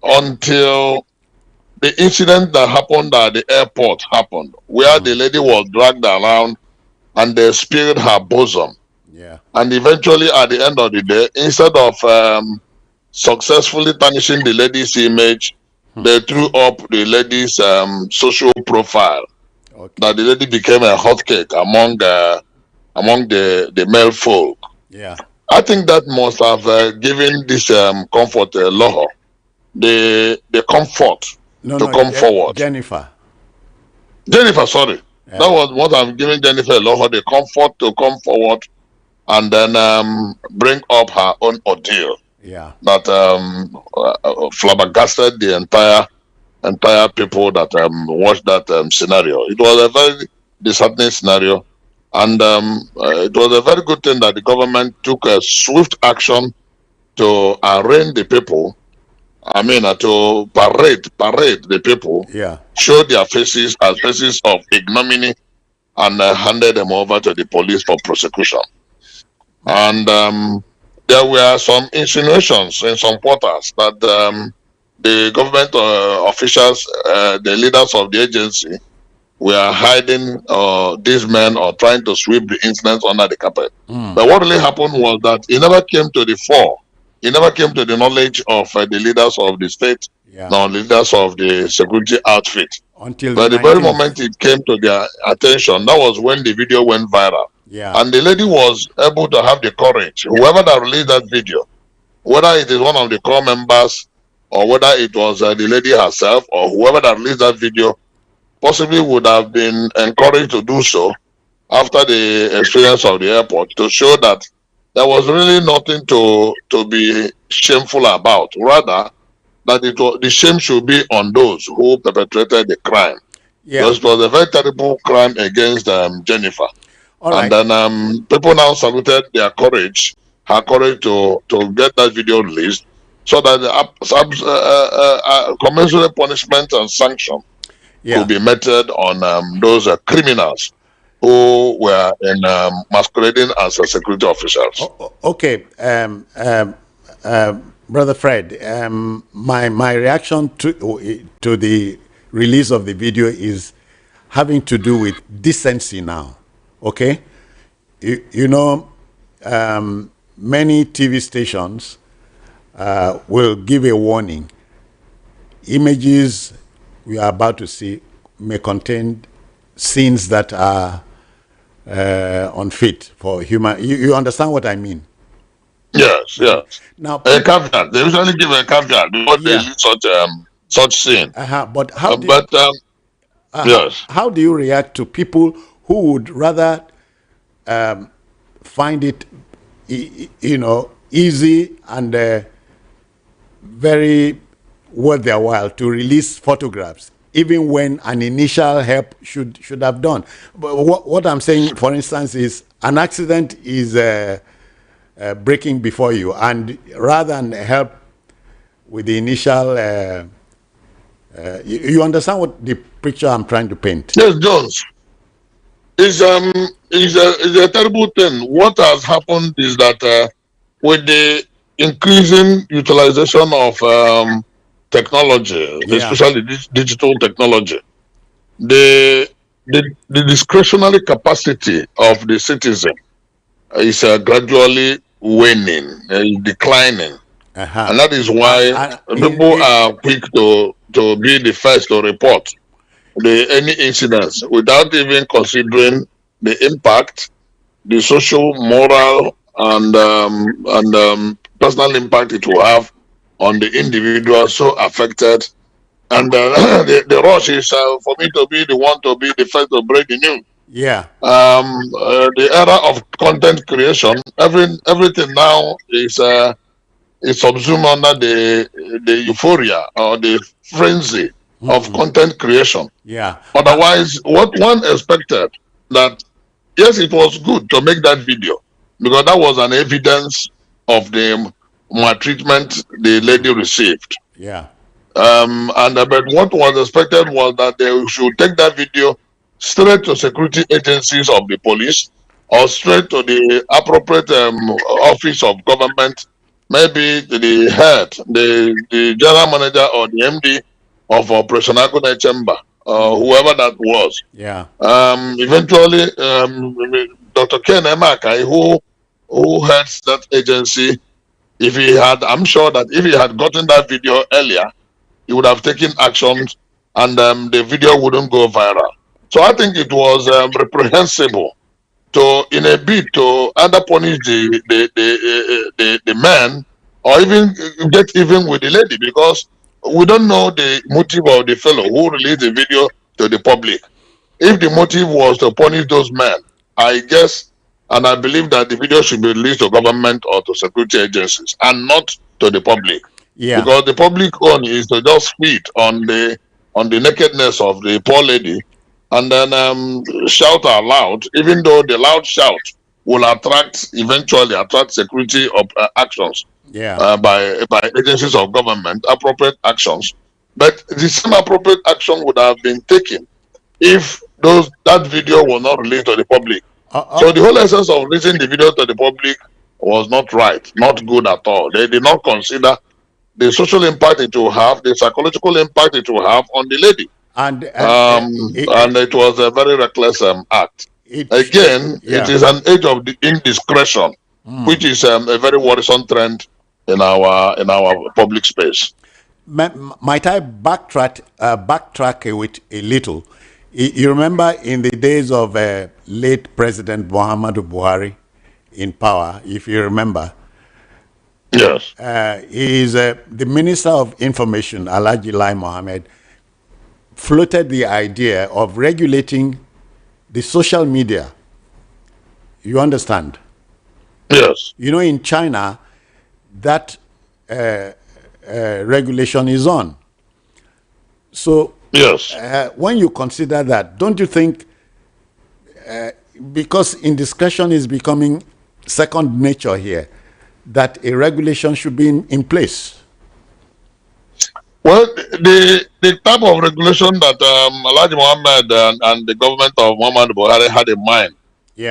until the incident that happened at the airport happened, where the lady was dragged around and they spilled her bosom. Yeah, and eventually, at the end of the day, instead of successfully tarnishing the lady's image, they threw up the lady's social profile. That the lady became a hotcake among the male folk. Yeah, I think that must have given this comfort law the comfort to come forward. Jennifer, sorry. That was what I'm giving Jennifer law the comfort to come forward and then bring up her own ordeal. Yeah, That flabbergasted the entire people that watched that scenario. It was a very disheartening scenario, and it was a very good thing that the government took a swift action to arraign the people. I mean, to parade the people, show their faces as faces of ignominy, and handed them over to the police for prosecution. And there were some insinuations in some quarters that the government officials, the leaders of the agency, were hiding these men or trying to sweep the incidents under the carpet. But what really happened was that it never came to the fore. It never came to the knowledge of the leaders of the state, nor leaders of the security outfit. Until But the the very 19th. moment it came to their attention, that was when the video went viral. Yeah. And the lady was able to have the courage, whoever that released that video, whether it is one of the core members or whether it was the lady herself or whoever that released that video, possibly would have been encouraged to do so after the experience of the airport to show that there was really nothing to be shameful about. Rather, that the shame should be on those who perpetrated the crime. Yeah. Because it was a very terrible crime against Jennifer. All right. And then people now saluted their courage, her courage to get that video released, so that the commensurate punishment and sanction could be meted on those criminals who were in masquerading as security officials. Okay, Brother Fred, my reaction to the release of the video is having to do with decency now. Okay, you know, many TV stations will give a warning. Images we are about to see may contain scenes that are unfit for human. You understand what I mean? Yes, yes. Now, a caveat. They usually give a caveat before they use such scene. But how do yes. How do you react to people who would rather find it, easy and very worth their while to release photographs, even when an initial help should have done? But what I'm saying, for instance, is an accident is breaking before you, and rather than help with the initial, you understand what the picture I'm trying to paint? Yes, Jones. It's a terrible thing. What has happened is that with the increasing utilization of technology, especially digital technology, the discretionary capacity of the citizen is gradually waning, declining. And that is why people are quick to be the first to report any incidents without even considering the impact, the social, moral, and personal impact it will have on the individual so affected. And the rush is for me to be the one to be the first to break the news. Yeah. The era of content creation, everything now is subsumed under the euphoria or the frenzy of content creation. Yeah. Otherwise, what one expected that yes, it was good to make that video because that was an evidence of the maltreatment the lady received. Yeah. But what was expected was that they should take that video straight to security agencies of the police or straight to the appropriate office of government, maybe the head, the general manager or the MD of Operation Agone Chamber, whoever that was. Yeah. Eventually, Dr. Ken Emakai, who heads that agency, I'm sure that if he had gotten that video earlier, he would have taken actions and the video wouldn't go viral. So I think it was reprehensible to, in a bid to either punish the man or even get even with the lady, because we don't know the motive of the fellow who released the video to the public. If the motive was to punish those men, I guess, and I believe that the video should be released to government or to security agencies and not to the public. Yeah. Because the public own is to just feed on the nakedness of the poor lady and then shout aloud, even though the loud shout will eventually attract security actions by agencies of government, appropriate actions. But the same appropriate action would have been taken if that video was not released to the public. So the whole essence of releasing the video to the public was not right, not good at all. They did not consider the social impact it will have, the psychological impact it will have on the lady. And And it was a very reckless act. Again, it is an age of indiscretion, which is a very worrisome trend in our public space. Might I backtrack with a little? You remember in the days of late President Muhammadu Buhari in power, if you remember. Yes. He is the Minister of Information, Alhaji Lai Mohammed, floated the idea of regulating the social media. You understand? Yes. You know, in China, that regulation is on. So, yes, when you consider that, don't you think, because indiscretion is becoming second nature here, that a regulation should be in place? Well, the type of regulation that Alhaji Mohammed and the government of Muhammad Buhari had in mind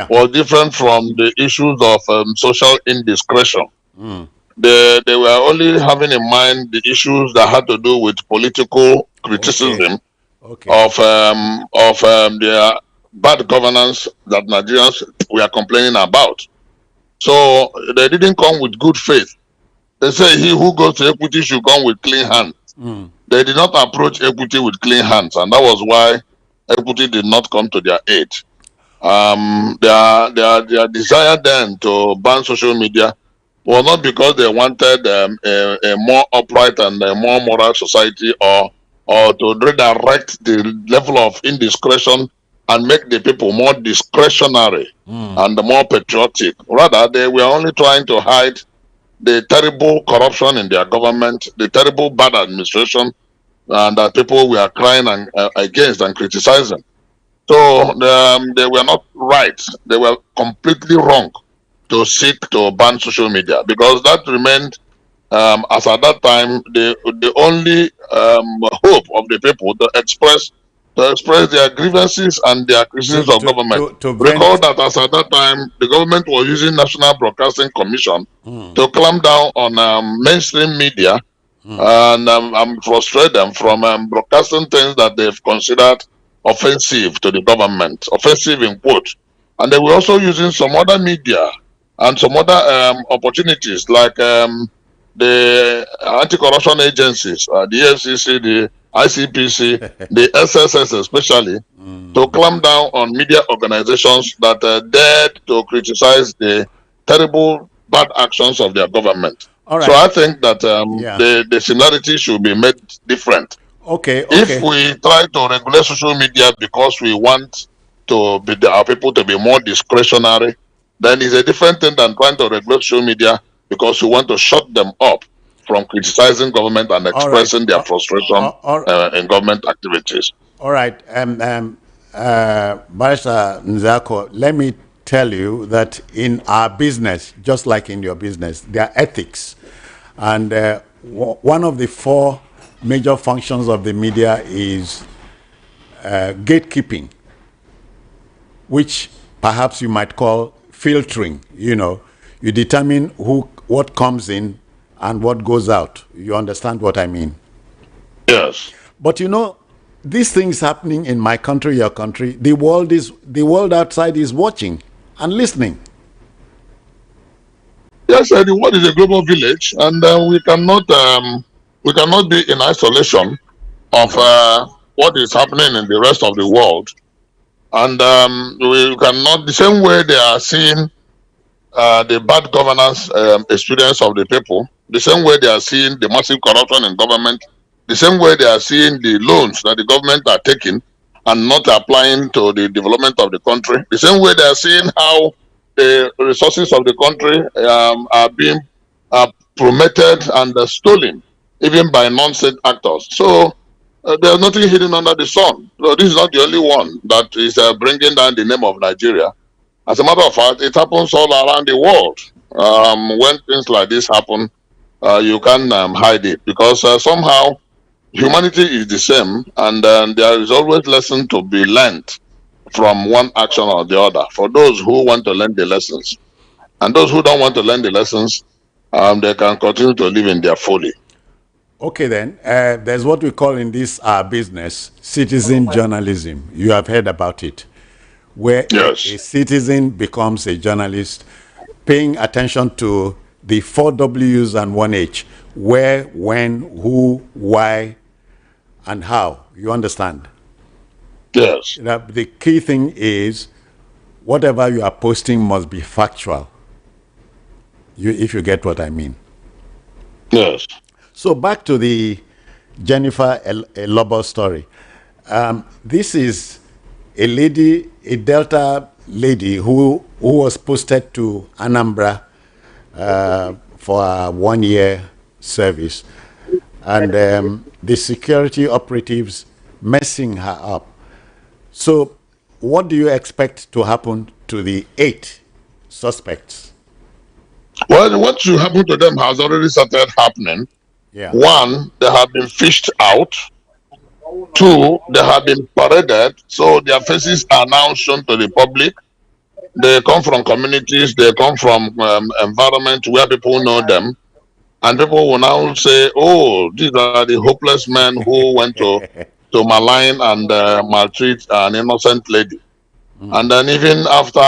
was different from the issues of social indiscretion. They were only having in mind the issues that had to do with political criticism of their bad governance that Nigerians were complaining about. So they didn't come with good faith. They say he who goes to equity should come with clean hands. They did not approach equity with clean hands, and that was why equity did not come to their aid. Their desire then to ban social media was not because they wanted a more upright and a more moral society, or to redirect the level of indiscretion and make the people more discretionary and more patriotic. Rather, they were only trying to hide the terrible corruption in their government, the terrible bad administration, and that people were crying against and criticizing. So they were not right. They were completely wrong to seek to ban social media, because that remained, as at that time, the only hope of the people to express their grievances and their criticisms of government. Recall that as at that time, the government was using National Broadcasting Commission to clamp down on mainstream media and frustrate them from broadcasting things that they've considered offensive to the government, offensive in quote. And they were also using some other media and some other opportunities, like the anti-corruption agencies, the FCC, the ICPC, the SSS especially, to clamp down on media organizations that dared to criticize the terrible bad actions of their government. So I think that the similarity should be made different. If we try to regulate social media because we want our people to be more discretionary, then it's a different thing than trying to regulate social media because we want to shut them up from criticizing government and expressing their frustration in government activities. All right. Barrister Nzako, let me tell you that in our business, just like in your business, there are ethics. And one of the four major functions of the media is gatekeeping, which perhaps you might call filtering. You know, you determine what comes in and what goes out. You understand what I mean? Yes. But you know, these things happening in my country, your country, the world outside is watching and listening. Yes, the world is a global village, and we cannot be in isolation of what is happening in the rest of the world. And we cannot, the same way they are seeing the bad governance experience of the people, the same way they are seeing the massive corruption in government, the same way they are seeing the loans that the government are taking and not applying to the development of the country, the same way they are seeing how the resources of the country are being promoted and stolen, even by non-state actors. So there's nothing hidden under the sun. So this is not the only one that is bringing down the name of Nigeria. As a matter of fact, it happens all around the world. When things like this happen, you can't hide it, because somehow humanity is the same, and there is always lesson to be learned from one action or the other for those who want to learn the lessons. And those who don't want to learn the lessons, they can continue to live in their folly. Okay, then. There's what we call in this business citizen journalism. You have heard about it, where a citizen becomes a journalist, paying attention to the 4 W's and 1 H: where, when, who, why, and how. You understand? Yes. The key thing is whatever you are posting must be factual. If you get what I mean. Yes. So back to the Jennifer Lobo story. This is a lady, a Delta lady who was posted to Anambra for a 1-year service, and the security operatives messing her up. So what do you expect to happen to the 8 suspects? Well, what should happen to them has already started happening. Yeah. 1, they have been fished out. 2, they have been paraded, so their faces are now shown to the public. They come from communities, they come from environment where people know them, and people will now say, "Oh, these are the hopeless men who went to malign and maltreat an innocent lady." And then even after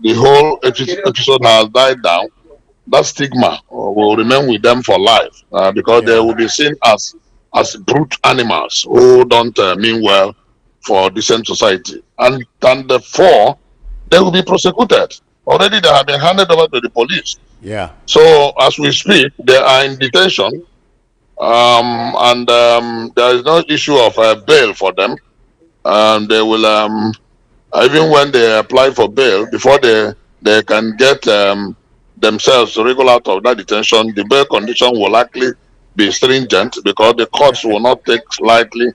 the whole episode has died down, that stigma will remain with them for life because they will be seen as brute animals who don't mean well for decent society. And the 4, they will be prosecuted. Already they have been handed over to the police. Yeah. So as we speak, they are in detention, and there is no issue of bail for them. They will even when they apply for bail, before they can get themselves wriggle out of that detention, the bail condition will likely be stringent because the courts will not take lightly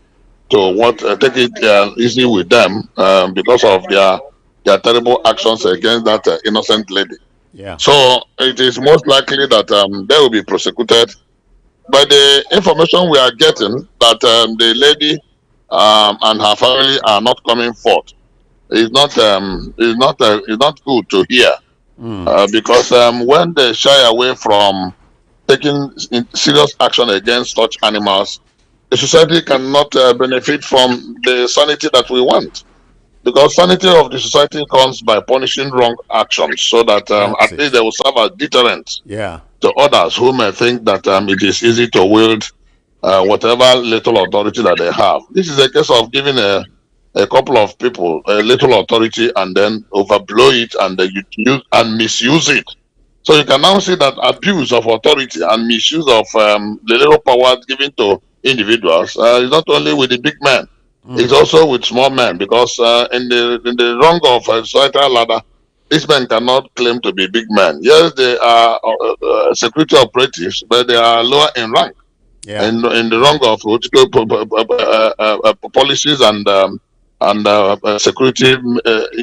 to take it easy with them because of their terrible actions against that innocent lady. Yeah. So it is most likely that they will be prosecuted. But the information we are getting that the lady and her family are not coming forth is not good to hear because when they shy away from taking serious action against such animals, the society cannot benefit from the sanity that we want. Because sanity of the society comes by punishing wrong actions, so that at least they will serve as deterrent Yeah. to others who may think that it is easy to wield whatever little authority that they have. This is a case of giving a couple of people a little authority and then overblow it and use and misuse it. So you can now see that abuse of authority and misuse of the little power given to individuals is not only with the big men, it's also with small men, because in the rung of societal ladder, these men cannot claim to be big men. Yes, they are security operatives, but they are lower in rank. Yeah. In the rung of policies and security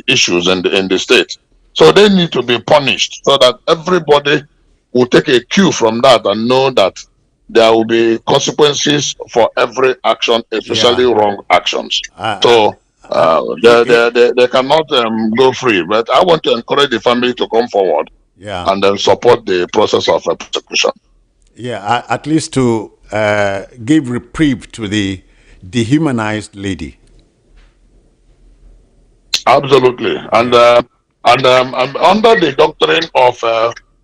issues in the state. So they need to be punished so that everybody will take a cue from that and know that there will be consequences for every action, especially wrong actions. So they cannot go free. But I want to encourage the family to come forward and then support the process of prosecution. Yeah, at least to give reprieve to the dehumanized lady. Absolutely, and under the doctrine of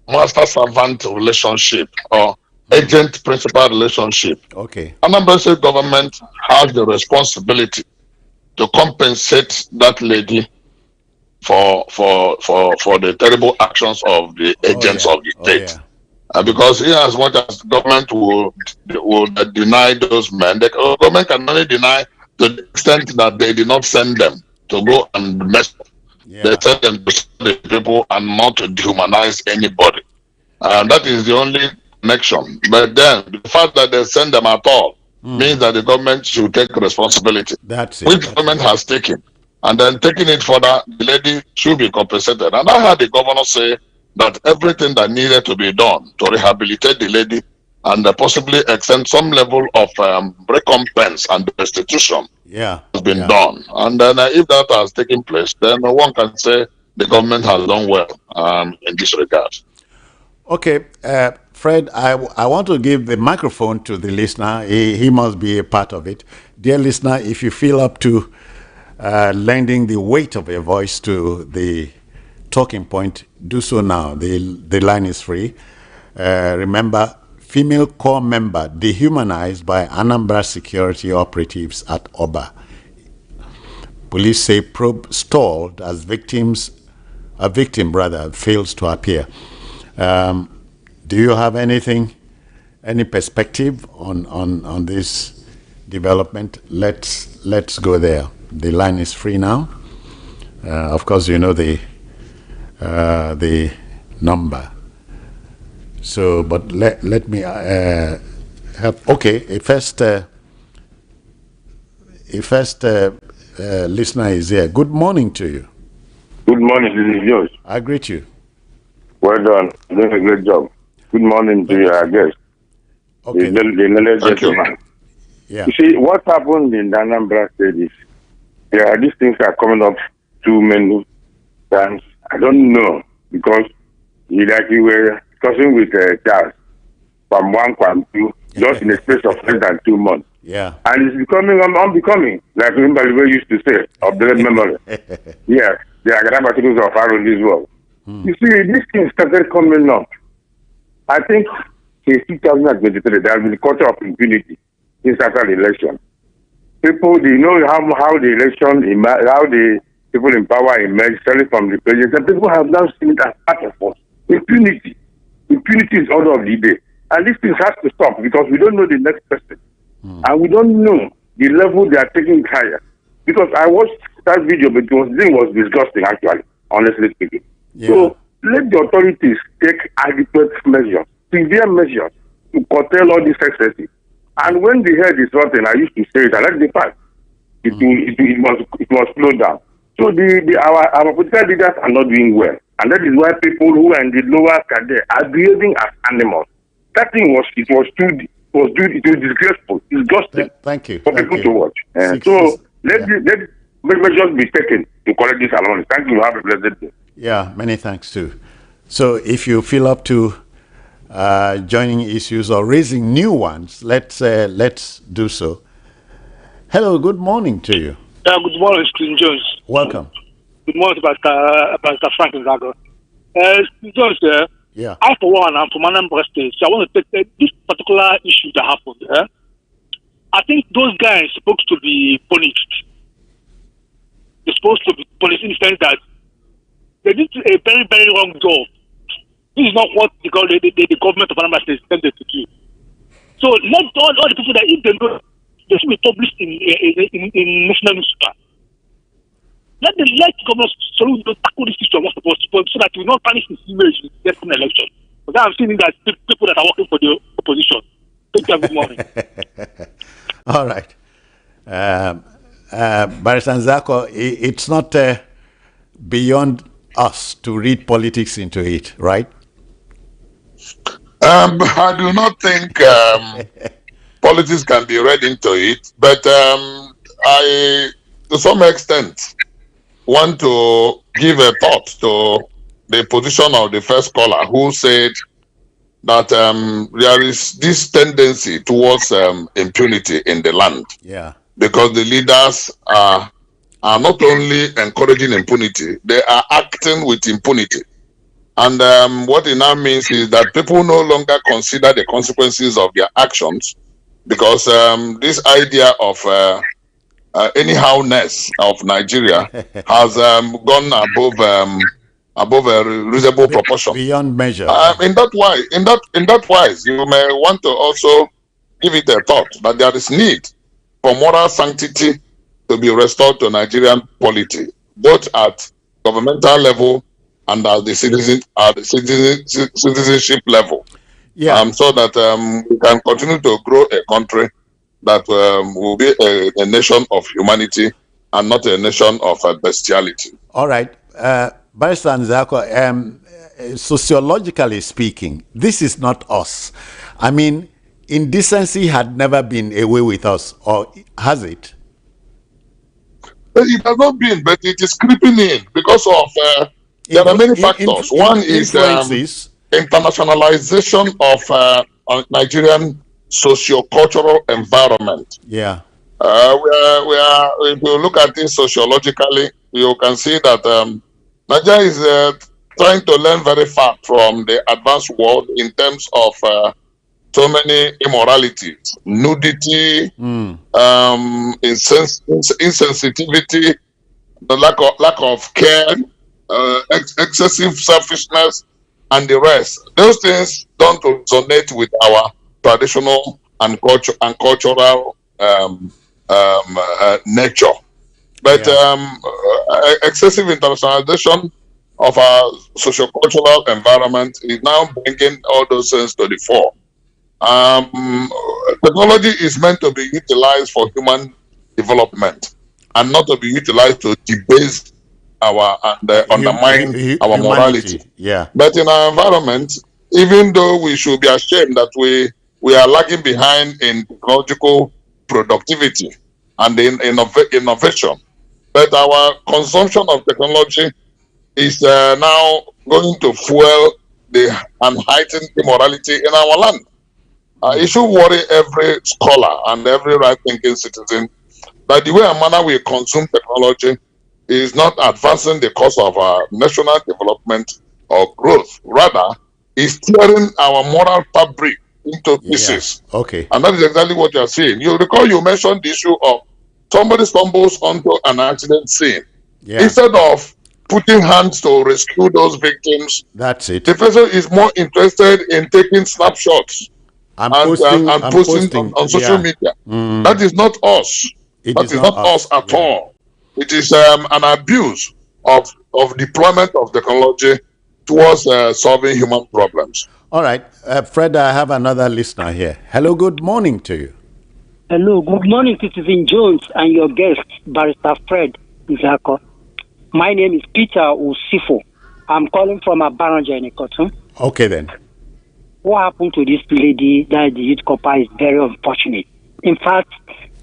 master-servant relationship or agent-principal relationship, Okay. Anambra State government has the responsibility to compensate that lady for the terrible actions of the agents of the state. Because in as much as the government will deny those men, the government can only deny to the extent that they did not send them to go and mess up. They send them to serve the people and not to dehumanize anybody. And that is the only connection. But then the fact that they send them at all means that the government should take responsibility. That's Which government has taken. And then taking it further, the lady should be compensated. And I heard the governor say that everything that needed to be done to rehabilitate the lady and possibly extend some level of recompense and restitution has been done. And then if that has taken place, then one can say the government has done well in this regard. Okay. Fred, I want to give the microphone to the listener. He must be a part of it. Dear listener, if you feel up to lending the weight of your voice to the talking point, do so now. The line is free. Remember, female corps member dehumanized by Anambra security operatives at Oba. Police say probe stalled as a victim fails to appear. Do you have any perspective on this development? Let's go there. The line is free now. Of course, you know the number. So, but let me help. Okay, a first listener is here. Good morning to you. Good morning, this is George. I greet you. Well done. Doing a great job. Good morning to you, I guess. Okay. The gentleman. Yeah. You see, what happened in the Anambra state is these things are coming up too many times. I don't know, because you were discussing with Charles from 1.2 just in a space of less than 2 months. Yeah. And it's becoming unbecoming, like Mbaliwe used to say, of the memory. Yeah, the aggravations of our this world. You see, this thing started coming up. I think since 2023, there has been a culture of impunity since after the election. People, they know how the election, how the people in power emerged, starting from the president, and people have now seen it as part of us. Impunity. Impunity is order of the day. And this thing has to stop, because we don't know the next person. And we don't know the level they are taking higher. Because I watched that video, but the thing was disgusting, actually, honestly speaking. Yeah. So let the authorities take adequate measures, severe measures, to curtail all these excesses. And when the head is rotten, I used to say it, I like the fact, it must slow down. So our political leaders are not doing well. And that is why people who are in the lower cadre are behaving as animals. That thing was disgraceful, disgusting. Thank you. For people to watch. So let measures be taken to correct this alone. Thank you. Have a blessed day. Yeah, many thanks too. So if you feel up to joining issues or raising new ones, let's do so. Hello, good morning to you. Good morning, Stephen Jones. Welcome. Good morning, Pastor Frank Zago. Stephen Jones, yeah. I, for one, I'm from Anambra State, so I want to take this particular issue that happened. I think those guys are supposed to be punished. They're supposed to be punished in the sense that they did a very, very wrong job. This is not what the government of Anambra State intended to do. So let all the people that, if they know, they should be published in national newspaper. Let government tackle this issue once upon so that we will not tarnish his image in the next election. Because I'm seeing that people that are working for the opposition. Thank you. Good morning. All right. Barrister Nzako, it's not beyond us to read politics into it, right? I do not think politics can be read into it, but I, to some extent, want to give a thought to the position of the first caller who said that there is this tendency towards impunity in the land. Yeah. Because the leaders are not only encouraging impunity, they are acting with impunity. And what it now means is that people no longer consider the consequences of their actions, because this idea of anyhowness of Nigeria has gone above a reasonable proportion, beyond measure. In that wise, you may want to also give it a thought that there is need for moral sanctity to be restored to Nigerian polity, both at governmental level and at the citizenship level. Yeah. So that we can continue to grow a country that will be a nation of humanity and not a nation of bestiality. All right. Barrister Nzako, sociologically speaking, this is not us. I mean, indecency had never been away with us, or has it? It has not been, but it is creeping in because of there are many factors. One is influences. internationalization of Nigerian socio-cultural environment. Yeah. If you look at it sociologically, you can see that Nigeria is trying to learn very fast from the advanced world in terms of so many immoralities, nudity, insensitivity, the lack of care, excessive selfishness, and the rest. Those things don't resonate with our traditional and cultural nature. But excessive internationalization of our sociocultural environment is now bringing all those things to the fore. Technology is meant to be utilized for human development and not to be utilized to debase our and undermine our morality. Yeah. But in our environment, even though we should be ashamed that we are lagging behind in technological productivity and in innovation, but our consumption of technology is now going to fuel the and heighten immorality in our land. It should worry every scholar and every right-thinking citizen that the way and manner we consume technology is not advancing the cause of our national development or growth. Rather, is tearing our moral fabric into pieces. Yeah. Okay. And that is exactly what you are saying. You recall you mentioned the issue of somebody stumbles onto an accident scene. Yeah. Instead of putting hands to rescue those victims, that's it. The person is more interested in taking snapshots and posting on social media. That is not us. That is not us at all. It is an abuse of deployment of technology towards solving human problems. All right. Fred, I have another listener here. Hello, good morning to you. Hello, good morning, Citizen Jones and your guest, Barrister Fred Izako. My name is Peter Usifo. I'm calling from Abaranja in Ikoton. Okay, then. What happened to this lady that the youth copper is very unfortunate. In fact,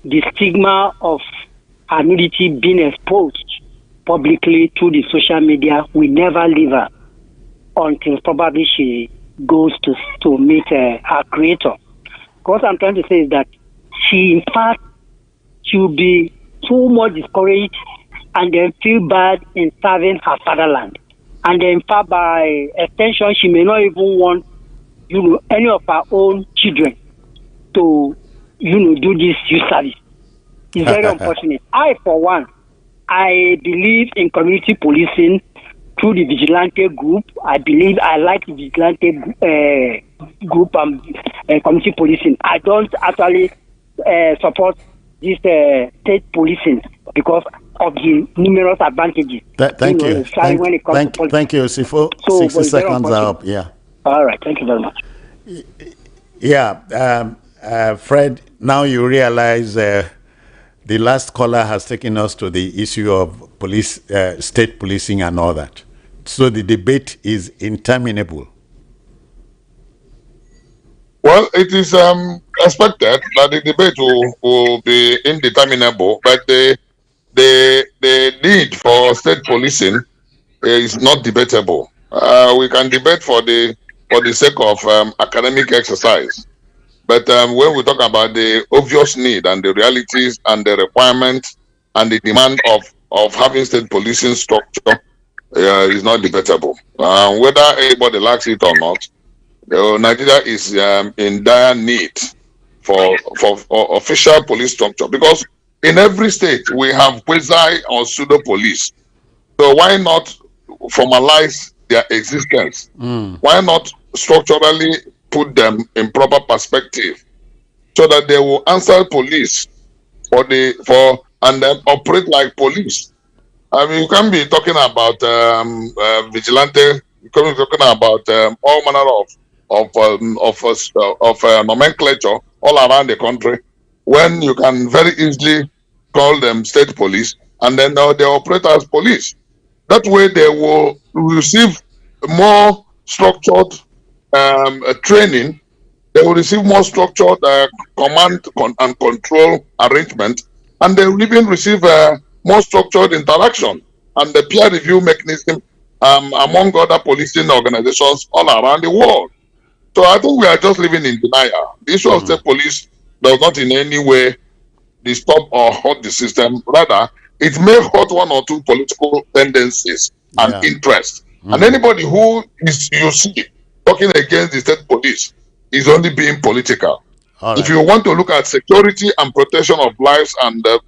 the stigma of her nudity being exposed publicly through the social media will never leave her until probably she goes to meet her creator. What I'm trying to say is that she, in fact, she will be too much discouraged and then feel bad in serving her fatherland. And then, in fact, by extension, she may not even want, any of her own children to, do this youth service. It's very unfortunate. I, for one, I believe in community policing through the vigilante group. I like the vigilante group and community policing. I don't actually support this state policing because of the numerous advantages. Thank you. Thank you, Sifo. So 60 seconds are up. Yeah. All right. Thank you very much. Yeah. Fred, now you realize the last caller has taken us to the issue of state policing and all that. So the debate is interminable. Well, it is expected that the debate will be indeterminable, but the need for state policing is not debatable. We can debate for the sake of academic exercise, but when we talk about the obvious need and the realities and the requirements and the demand of having state policing structure is not debatable. Whether anybody likes it or not, Nigeria is in dire need for official police structure, because in every state we have quasi or pseudo police. So why not formalize their existence? Why not structurally put them in proper perspective so that they will answer police and then operate like police? I mean, you can't be talking about vigilante. You can't be talking about all manner of nomenclature all around the country when you can very easily call them state police and then they operate as police. That way they will receive more structured training. They will receive more structured command and control arrangement, and they will even receive more structured interaction and the peer review mechanism among other policing organizations all around the world. So I think we are just living in denial. The issue of state police does not in any way disturb or hurt the system. Rather, it may hurt one or two political tendencies and interests. And anybody who is, you see, talking against the state police is only being political. All If right. you want to look at security and protection of lives and the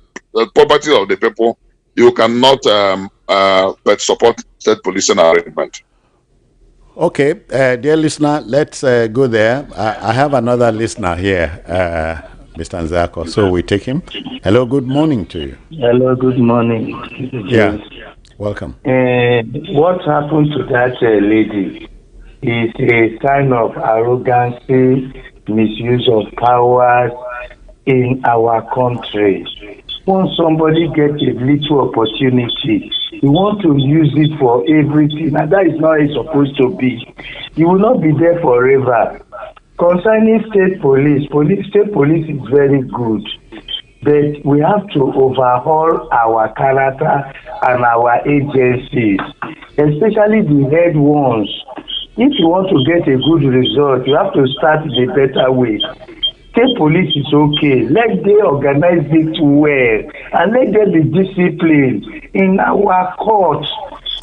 property of the people, you cannot but support state policing arrangement. Okay, dear listener, let's go there. I have another listener here, Mr. Nzako, so we take him. Hello, good morning to you. Hello, good morning. Yeah, welcome. What happened to that lady is a sign of arrogancy, misuse of powers in our country. When somebody gets a little opportunity, you want to use it for everything, and that is not how it's supposed to be. You will not be there forever. Concerning state police, state police is very good, but we have to overhaul our character and our agencies, especially the head ones. If you want to get a good result, you have to start the better way. State police is okay. Let them organize it well and let them be disciplined in our courts.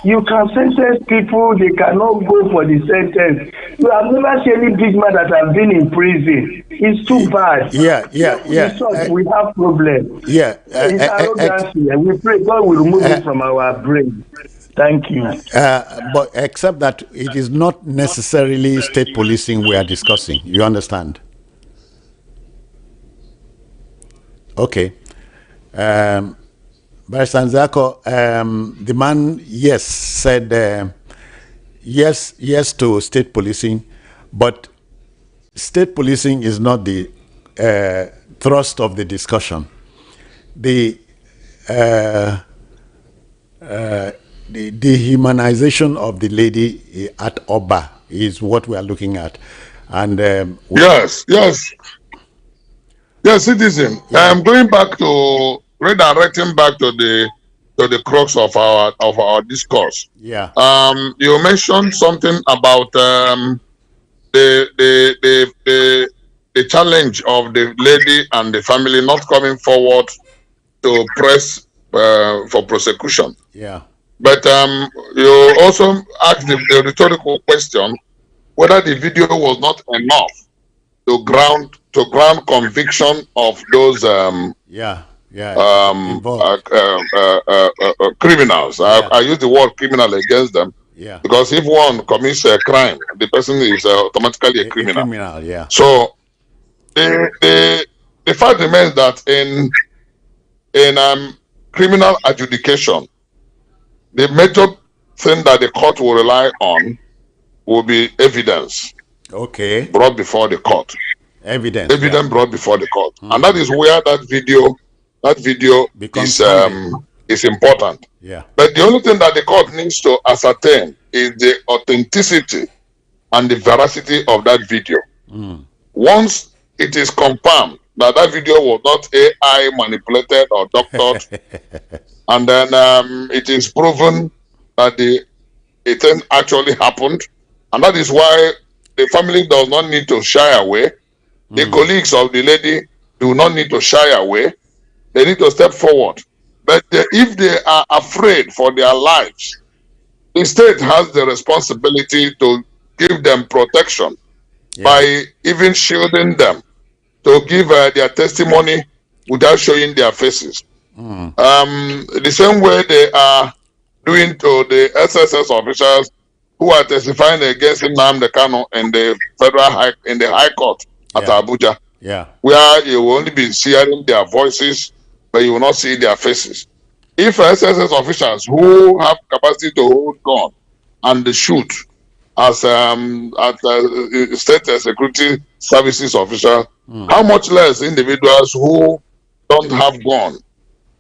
You can sentence people, they cannot go for the sentence. You have never seen any big man that has been in prison. It's too bad. We have problems. It's arrogancy, and we pray God will remove it from our brain. Thank you. But except that it is not necessarily state policing we are discussing. You understand? Okay. Barrister Nzako, the man, yes, said yes to state policing, but state policing is not the thrust of the discussion. The dehumanization of the lady at Oba is what we are looking at. And Yes, citizen. I'm going back to redirecting back to the crux of our discourse. Yeah. You mentioned something about the challenge of the lady and the family not coming forward to press for prosecution. Yeah. But you also asked the rhetorical question whether the video was not enough to ground conviction of those criminals. I use the word criminal against them because if one commits a crime, the person is automatically a criminal. So the fact remains that in criminal adjudication, the major thing that the court will rely on will be evidence. Okay. Brought before the court. Evidence brought before the court, and that is where that video is important. Yeah. But the only thing that the court needs to ascertain is the authenticity and the veracity of that video. Once it is confirmed that that video was not AI manipulated or doctored, and then it is proven that the thing actually happened, and that is why the family does not need to shy away. The colleagues of the lady do not need to shy away. They need to step forward. But if they are afraid for their lives, the state has the responsibility to give them protection by even shielding them, to give their testimony without showing their faces. The same way they are doing to the SSS officials who are testifying against Nnamdi Kanu in the High Court at Abuja, where you will only be hearing their voices, but you will not see their faces. If SSS officials who have capacity to hold gun and shoot as state security services officials, how much less individuals who don't have gun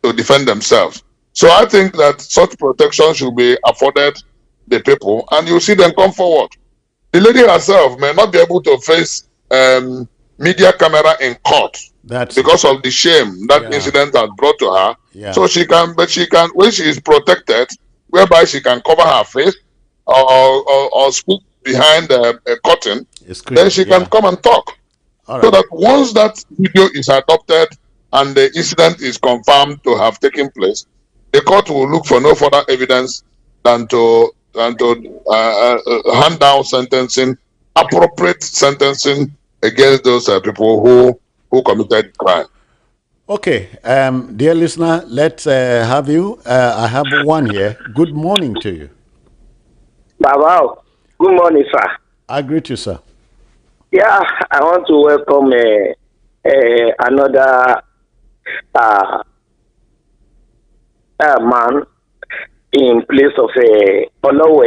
to defend themselves? So I think that such protection should be afforded the people, and you see them come forward. The lady herself may not be able to face media camera in court because of the shame that incident has brought to her. So she can, when she is protected, whereby she can cover her face, or speak behind a curtain, then she can come and talk. So that once that video is adopted and the incident is confirmed to have taken place, the court will look for no further evidence than to hand down sentencing, appropriate sentencing against those people who committed crime. Okay, dear listener, let's have you. I have one here. Good morning to you. Wow. Good morning, sir. I greet you, sir. Yeah, I want to welcome another man in place of Olowe,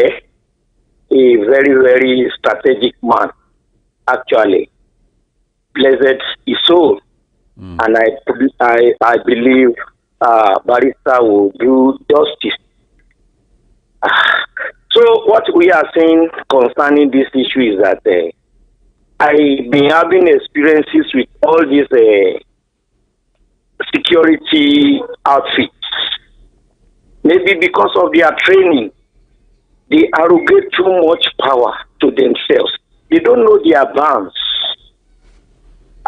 a very, very strategic man, actually. Blessed his soul. And I believe Barrister will do justice. So what we are saying concerning this issue is that I've been having experiences with all these security outfits. Maybe because of their training, they arrogate too much power to themselves. They don't know their bounds.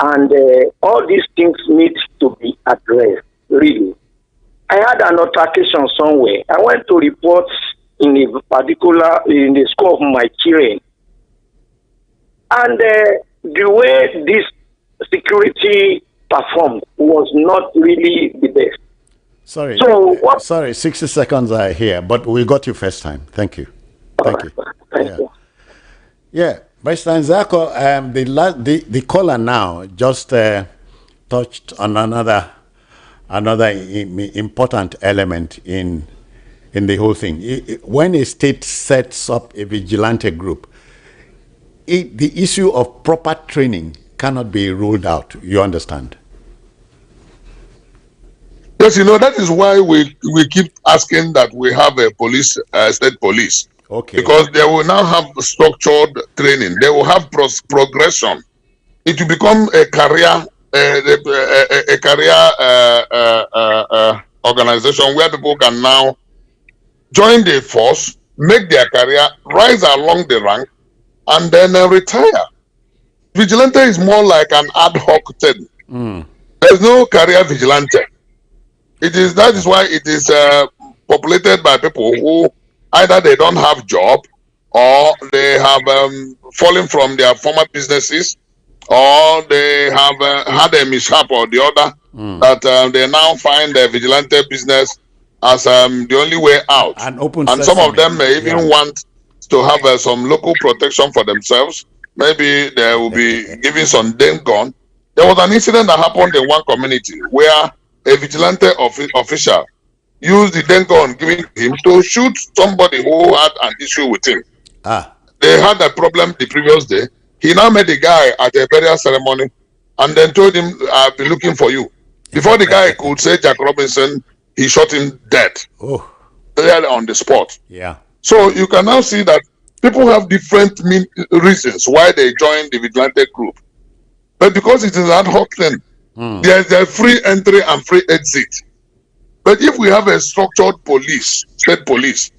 And all these things need to be addressed, really. I had an altercation somewhere. I went to report in the school of my children. And the way this security performed was not really the best. Sorry. So what? Sorry, 60 seconds are here, but we got you first time. Thank you. Thank you. Thank you. Yeah. Barrister Nzako, the caller now just touched on another important element in the whole thing. When a state sets up a vigilante group, the issue of proper training cannot be ruled out. You understand? Yes, that is why we keep asking that we have a police, state police. Okay. Because they will now have structured training. They will have progression. It will become a career, organization where people can now join the force, make their career, rise along the rank, and then retire. Vigilante is more like an ad hoc thing. There's no career vigilante. That is why it is populated by people who either they don't have job, or they have fallen from their former businesses, or they have had a mishap or the other, that they now find the vigilante business as the only way out. And some of them may even want to have some local protection for themselves. Maybe they will be giving some gun. There was an incident that happened in one community where a vigilante official used the gun given to him to shoot somebody who had an issue with him. They had a problem the previous day. He now met the guy at a burial ceremony and then told him, I'll be looking for you. Before the guy could say Jack Robinson, he shot him dead. There on the spot. Yeah. So you can now see that people have different reasons why they join the vigilante group. But because it is an ad hoc thing, there's a free entry and free exit. But if we have a structured police, state police,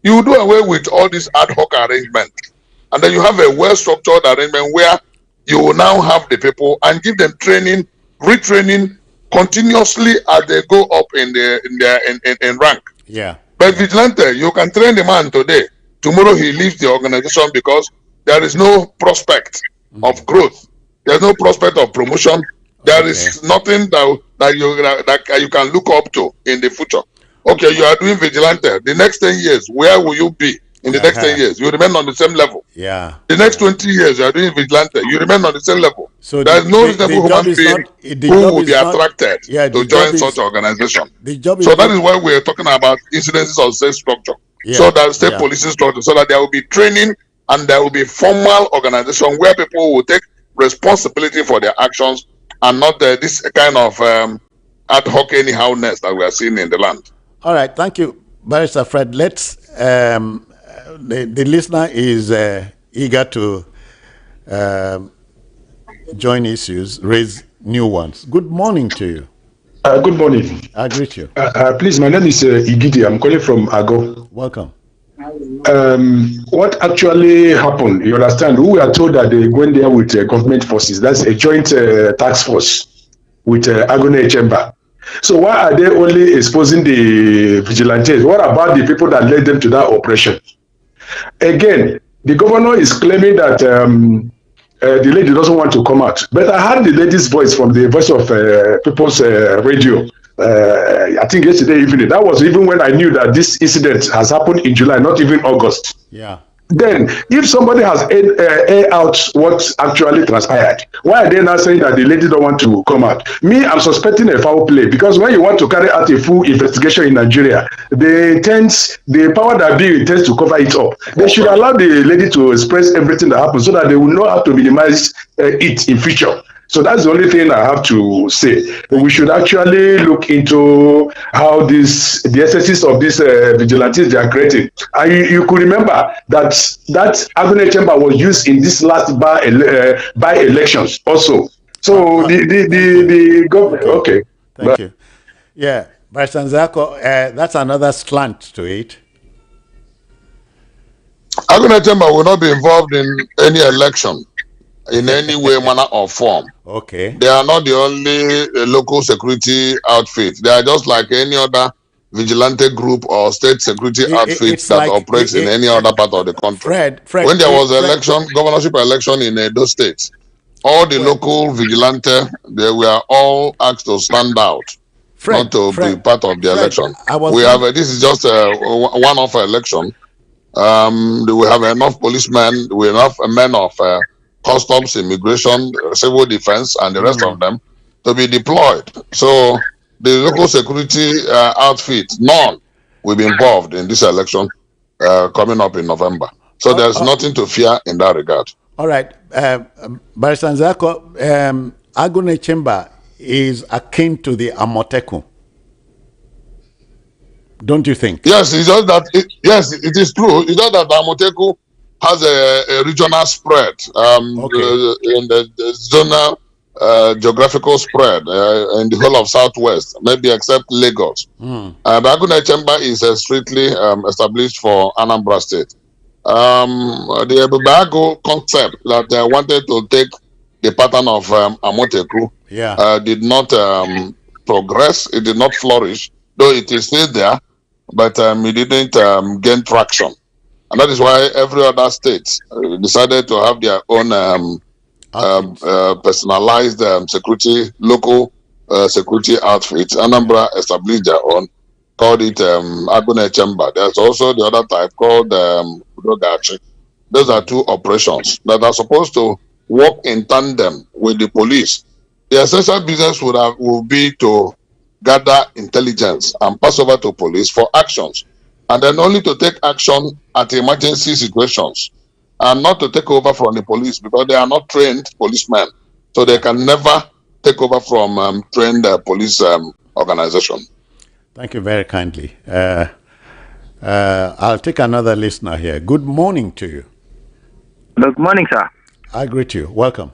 you do away with all these ad hoc arrangements. And then you have a well-structured arrangement where you will now have the people and give them training, retraining continuously as they go up in rank. Yeah. But vigilante, you can train the man today. Tomorrow he leaves the organization because there is no prospect of growth. There's no prospect of promotion. There is nothing that you can look up to in the future. Okay, you are doing vigilante. The next 10 years, where will you be in the next 10 years? You remain on the same level. Yeah. The next 20 years, you are doing vigilante. You remain on the same level. So there is no reasonable human being who will be attracted to join such organization. So that is why we are talking about incidences of state structure. So that state policing structure, so that there will be training and there will be formal organization where people will take responsibility for their actions and not this kind of ad hoc anyhowness that we are seeing in the land. All right, thank you, Barrister Fred. Let's the listener is eager to join issues, raise new ones. Good morning to you. Good morning. I greet you. Please, my name is Igidi. I'm calling from Ago. Welcome. what actually happened. You understand? We were told that they went there with government forces. That's a joint task force with Agone Chamber. So why are they only exposing the vigilantes? What about the people that led them to that operation? Again, the governor is claiming that the lady doesn't want to come out. But I heard the lady's voice from the voice of people's radio. I think yesterday evening. That was even when I knew that this incident has happened in July, not even August. Yeah. Then, if somebody has aired out what actually transpired, why are they now saying that the lady don't want to come out? Me, I'm suspecting a foul play because when you want to carry out a full investigation in Nigeria, the power that be intends to cover it up. They should allow the lady to express everything that happened so that they will know how to minimize it in future. So that's the only thing I have to say. We should actually look into how the excesses of these vigilantes they are creating. And you could remember that Agone Chamber was used in this last by elections also. So the government. Okay. Thank you. Yeah, Vice Nzako, that's another slant to it. Agone Chamber will not be involved in any election in any way, manner, or form. Okay. They are not the only local security outfit. They are just like any other vigilante group or state security outfit that like, operates in any other part of the country. Fred, when there was election, governorship election in Edo State, all the local vigilante, they were all asked to stand out, not to be part of the election. We have this is just a one-off election. We have enough policemen, we have enough men of customs, immigration, civil defense, and the rest of them to be deployed. So the local security outfit, none will be involved in this election coming up in November. So there's nothing to fear in that regard. All right. Barrister Nzako, Agone Chamber is akin to the Amoteku. Don't you think? Yes, it's just that. It is true. It's just that Amoteku has a regional spread in the zonal geographical spread in the whole of Southwest, maybe except Lagos. The Agone Chamber is strictly established for Anambra State. The Bago concept that wanted to take the pattern of Amoteku did not progress. It did not flourish, though it is still there, but it didn't gain traction. And that is why every other state decided to have their own personalized local security outfits. Anambra established their own, called it Agone Chamber. There's also the other type called Udogachi. Those are two operations that are supposed to work in tandem with the police. The essential business would be to gather intelligence and pass over to police for actions, and then only to take action at emergency situations, and not to take over from the police because they are not trained policemen, so they can never take over from trained police organization. Thank you very kindly. I'll take another listener here. Good morning to you. Good morning, sir. I greet you. Welcome.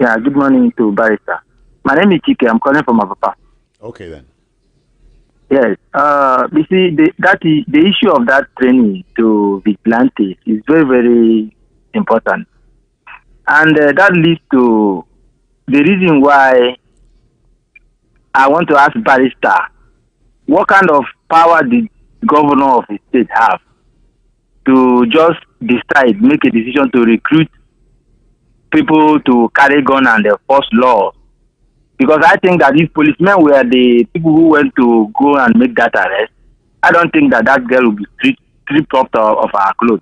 Yeah, good morning to Barrister. My name is Chike. I'm calling from Abapa. Okay, then. Yes. You see, the issue of that training to vigilantes is very, very important. And that leads to the reason why I want to ask Barrister, what kind of power did the governor of the state have to just decide, make a decision to recruit people to carry gun and enforce laws? Because I think that if policemen were the people who went to go and make that arrest, I don't think that girl will be stripped off of her clothes.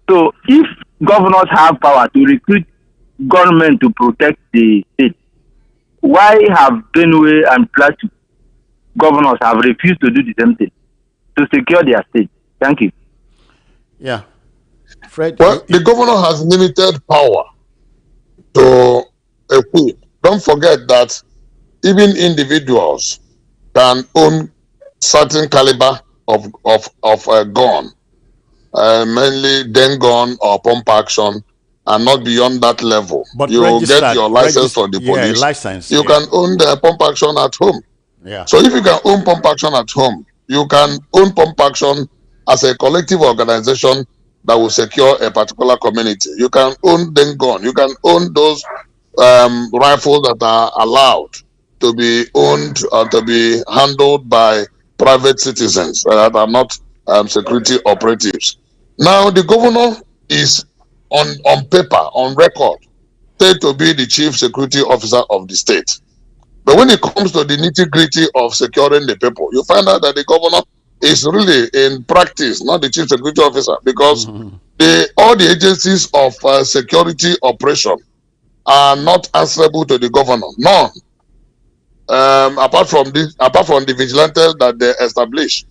So if governors have power to recruit gunmen to protect the state, why have Benue and Plateau governors have refused to do the same thing to secure their state? Thank you. Yeah. Fred. Well, the governor has limited power to equip. Don't forget that even individuals can own certain caliber of a gun, mainly den gun or pump action, and not beyond that level. But you get your license from the police. License, you can own the pump action at home. Yeah. So if you can own pump action at home, you can own pump action as a collective organization that will secure a particular community. You can own them gun. You can own those rifles that are allowed to be owned or to be handled by private citizens that are not security operatives. Now, the governor is on paper, on record, said to be the chief security officer of the state. But when it comes to the nitty-gritty of securing the people, you find out that the governor is really in practice, not the chief security officer, because all the agencies of security operation are not answerable to the governor. None. Apart from the vigilantes that they establish,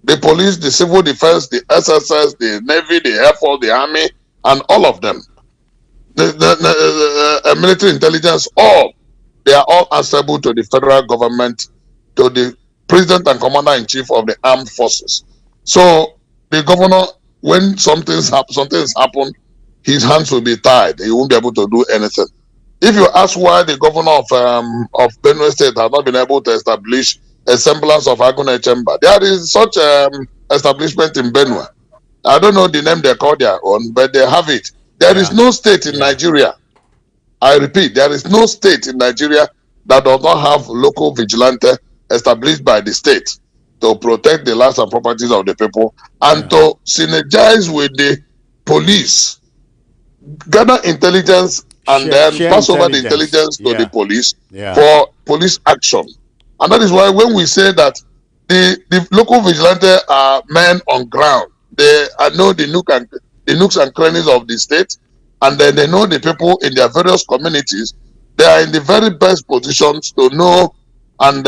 the police, the civil defense, the SSS, the Navy, the Air Force, the Army, and all of them, the military intelligence, they are all answerable to the federal government, to the president and commander-in-chief of the armed forces. So the governor, when something's happen, his hands will be tied. He won't be able to do anything. If you ask why the governor of Benue State has not been able to establish a semblance of Agune Chamber, there is such establishment in Benue. I don't know the name they call their own, but they have it. There is no state in Nigeria. I repeat, there is no state in Nigeria that does not have local vigilante established by the state to protect the lives and properties of the people and to synergize with the police, gather intelligence, and then pass over the intelligence to the police for police action. And that is why when we say that the local vigilante are men on ground, they know the nooks and crannies of the state, and then they know the people in their various communities. They are in the very best positions to know and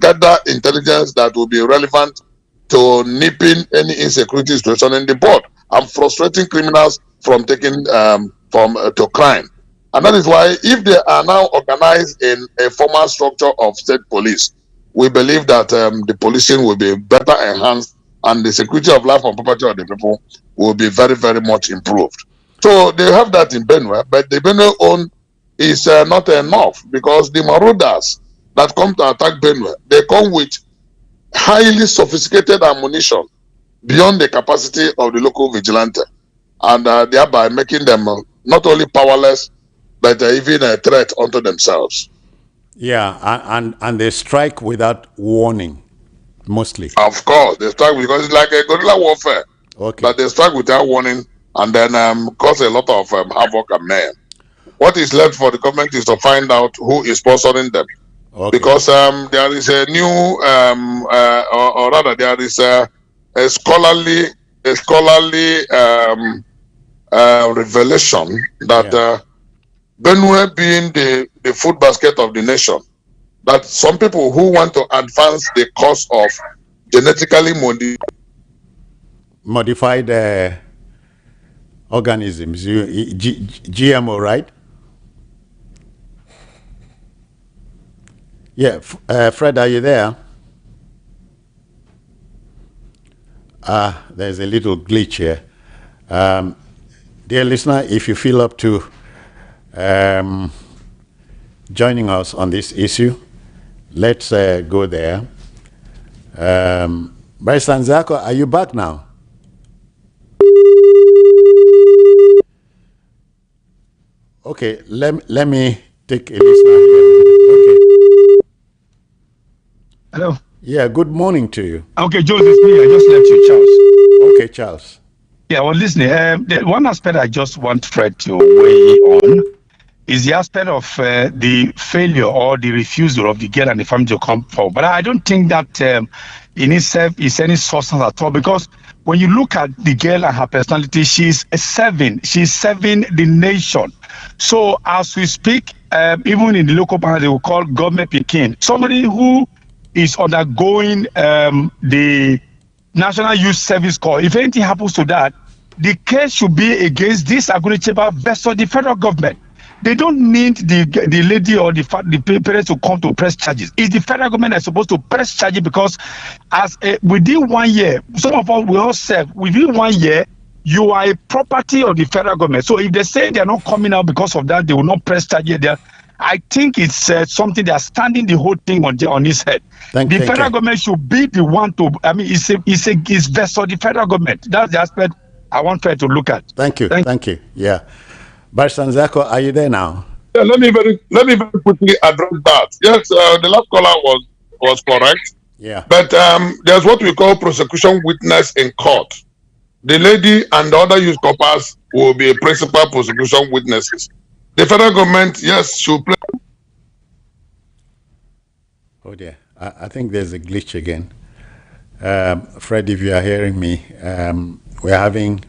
gather intelligence that will be relevant to nipping any insecurity situation in the board and frustrating criminals from taking to crime. And that is why, if they are now organized in a formal structure of state police, we believe that the policing will be better enhanced and the security of life and property of the people will be very, very much improved. So they have that in Benue, but the Benue own is not enough, because the marauders that come to attack Benue, they come with highly sophisticated ammunition beyond the capacity of the local vigilante, and thereby making them not only powerless, but even a threat unto themselves. Yeah, and they strike without warning, mostly. Of course, they strike because it's like a guerrilla warfare. Okay. That they strike without warning and then cause a lot of havoc and mayhem. What is left for the government is to find out who is sponsoring them. Okay. Because there is a new, or rather, there is a scholarly revelation that Benue, being the food basket of the nation, that some people who want to advance the cause of genetically modified organisms, GMO, right? Yeah, Fred, are you there? There's a little glitch here. Dear listener, if you feel up to joining us on this issue, let's go there. Bryce Sanzako, are you back now? Okay, let me take a listener here. Okay. Hello. Yeah, good morning to you. Okay, Joseph, it's me. I just left you, Charles. Okay, Charles. Yeah, well, listening. The one aspect I just want Fred to weigh on is the aspect of the failure or the refusal of the girl and the family to come forward. But I don't think that in itself is any substance at all, because when you look at the girl and her personality, she's serving the nation. So as we speak, even in the local panel, they will call government Pekin, somebody who is undergoing the National Youth Service Corps. If anything happens to that, the case should be against this Agune Chamber versus the federal government. They don't need the lady or the parents to come to press charges. It's the federal government that's supposed to press charges, because within 1 year, some of us will all serve. Within 1 year, you are a property of the federal government. So if they say they're not coming out because of that, they will not press charges there. I think it's something that's standing the whole thing on his head. Thank the federal you. government should be the one to. I mean, it's vessel the federal government. That's the aspect I want Fred to look at. Thank you. Thank you. Yeah. Barsanzako, are you there now? Yeah, let me very quickly address that. Yes, the last caller was correct. Yeah. But there's what we call prosecution witness in court. The lady and the other youth corpers will be principal prosecution witnesses. The federal government, yes, should play. Oh dear, I think there's a glitch again. Fred, if you are hearing me, we're having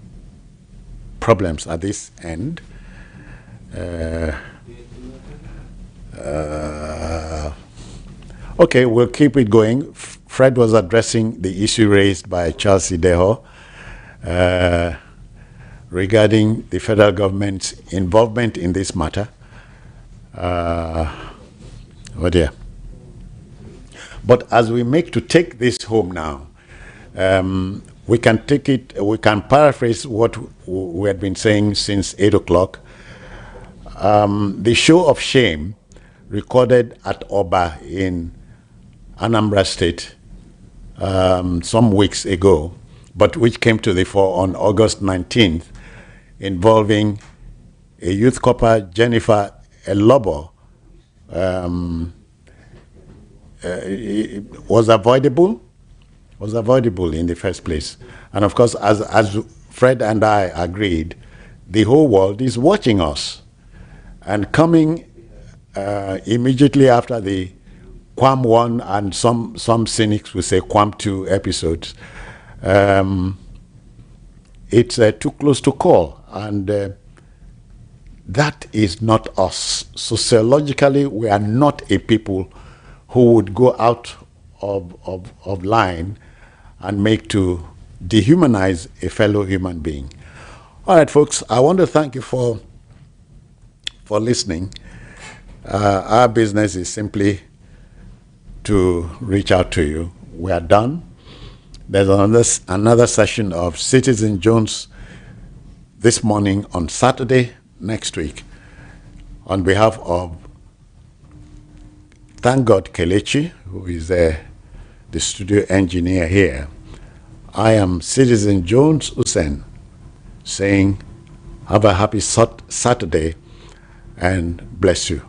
problems at this end. Okay, we'll keep it going. Fred was addressing the issue raised by Charles Ideho regarding the federal government's involvement in this matter. Oh dear. But as we make to take this home now, we can paraphrase what we had been saying since 8 o'clock. The show of shame recorded at Oba in Anambra State some weeks ago, but which came to the fore on August 19th, involving a youth corper, Jennifer Elobo, was avoidable in the first place. And of course, as Fred and I agreed, the whole world is watching us. And coming immediately after the Quam 1 and some cynics will say Quam 2 episodes, it's too close to call. And that is not us. Sociologically, we are not a people who would go out of line and make to dehumanize a fellow human being. All right, folks, I want to thank you for listening. Our business is simply to reach out to you. We are done. There's another session of Citizen Jones this morning on Saturday next week. On behalf of Thank God Kelechi, who is the studio engineer here, I am Citizen Jones Hussein saying have a happy Saturday and bless you.